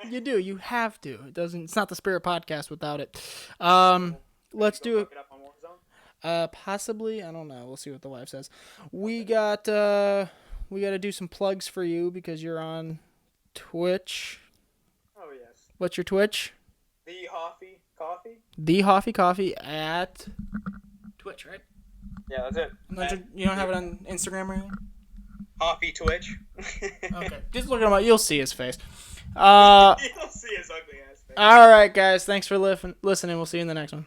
Speaker 2: You do. You have to. It's not the Spirit Podcast without it. Let's do it. Possibly. I don't know. We'll see what the wife says. We got to do some plugs for you because you're on Twitch.
Speaker 3: Oh yes.
Speaker 2: What's your Twitch?
Speaker 3: The Hoffy Coffee.
Speaker 2: The Hoffy Coffee at Twitch, right?
Speaker 3: Yeah, that's it.
Speaker 2: You don't have it on Instagram or anything?
Speaker 3: Hoffy Twitch.
Speaker 2: Okay. Just look at him. You'll see his face.
Speaker 3: You'll see his ugly ass face.
Speaker 2: All right, guys. Thanks for listening. We'll see you in the next one.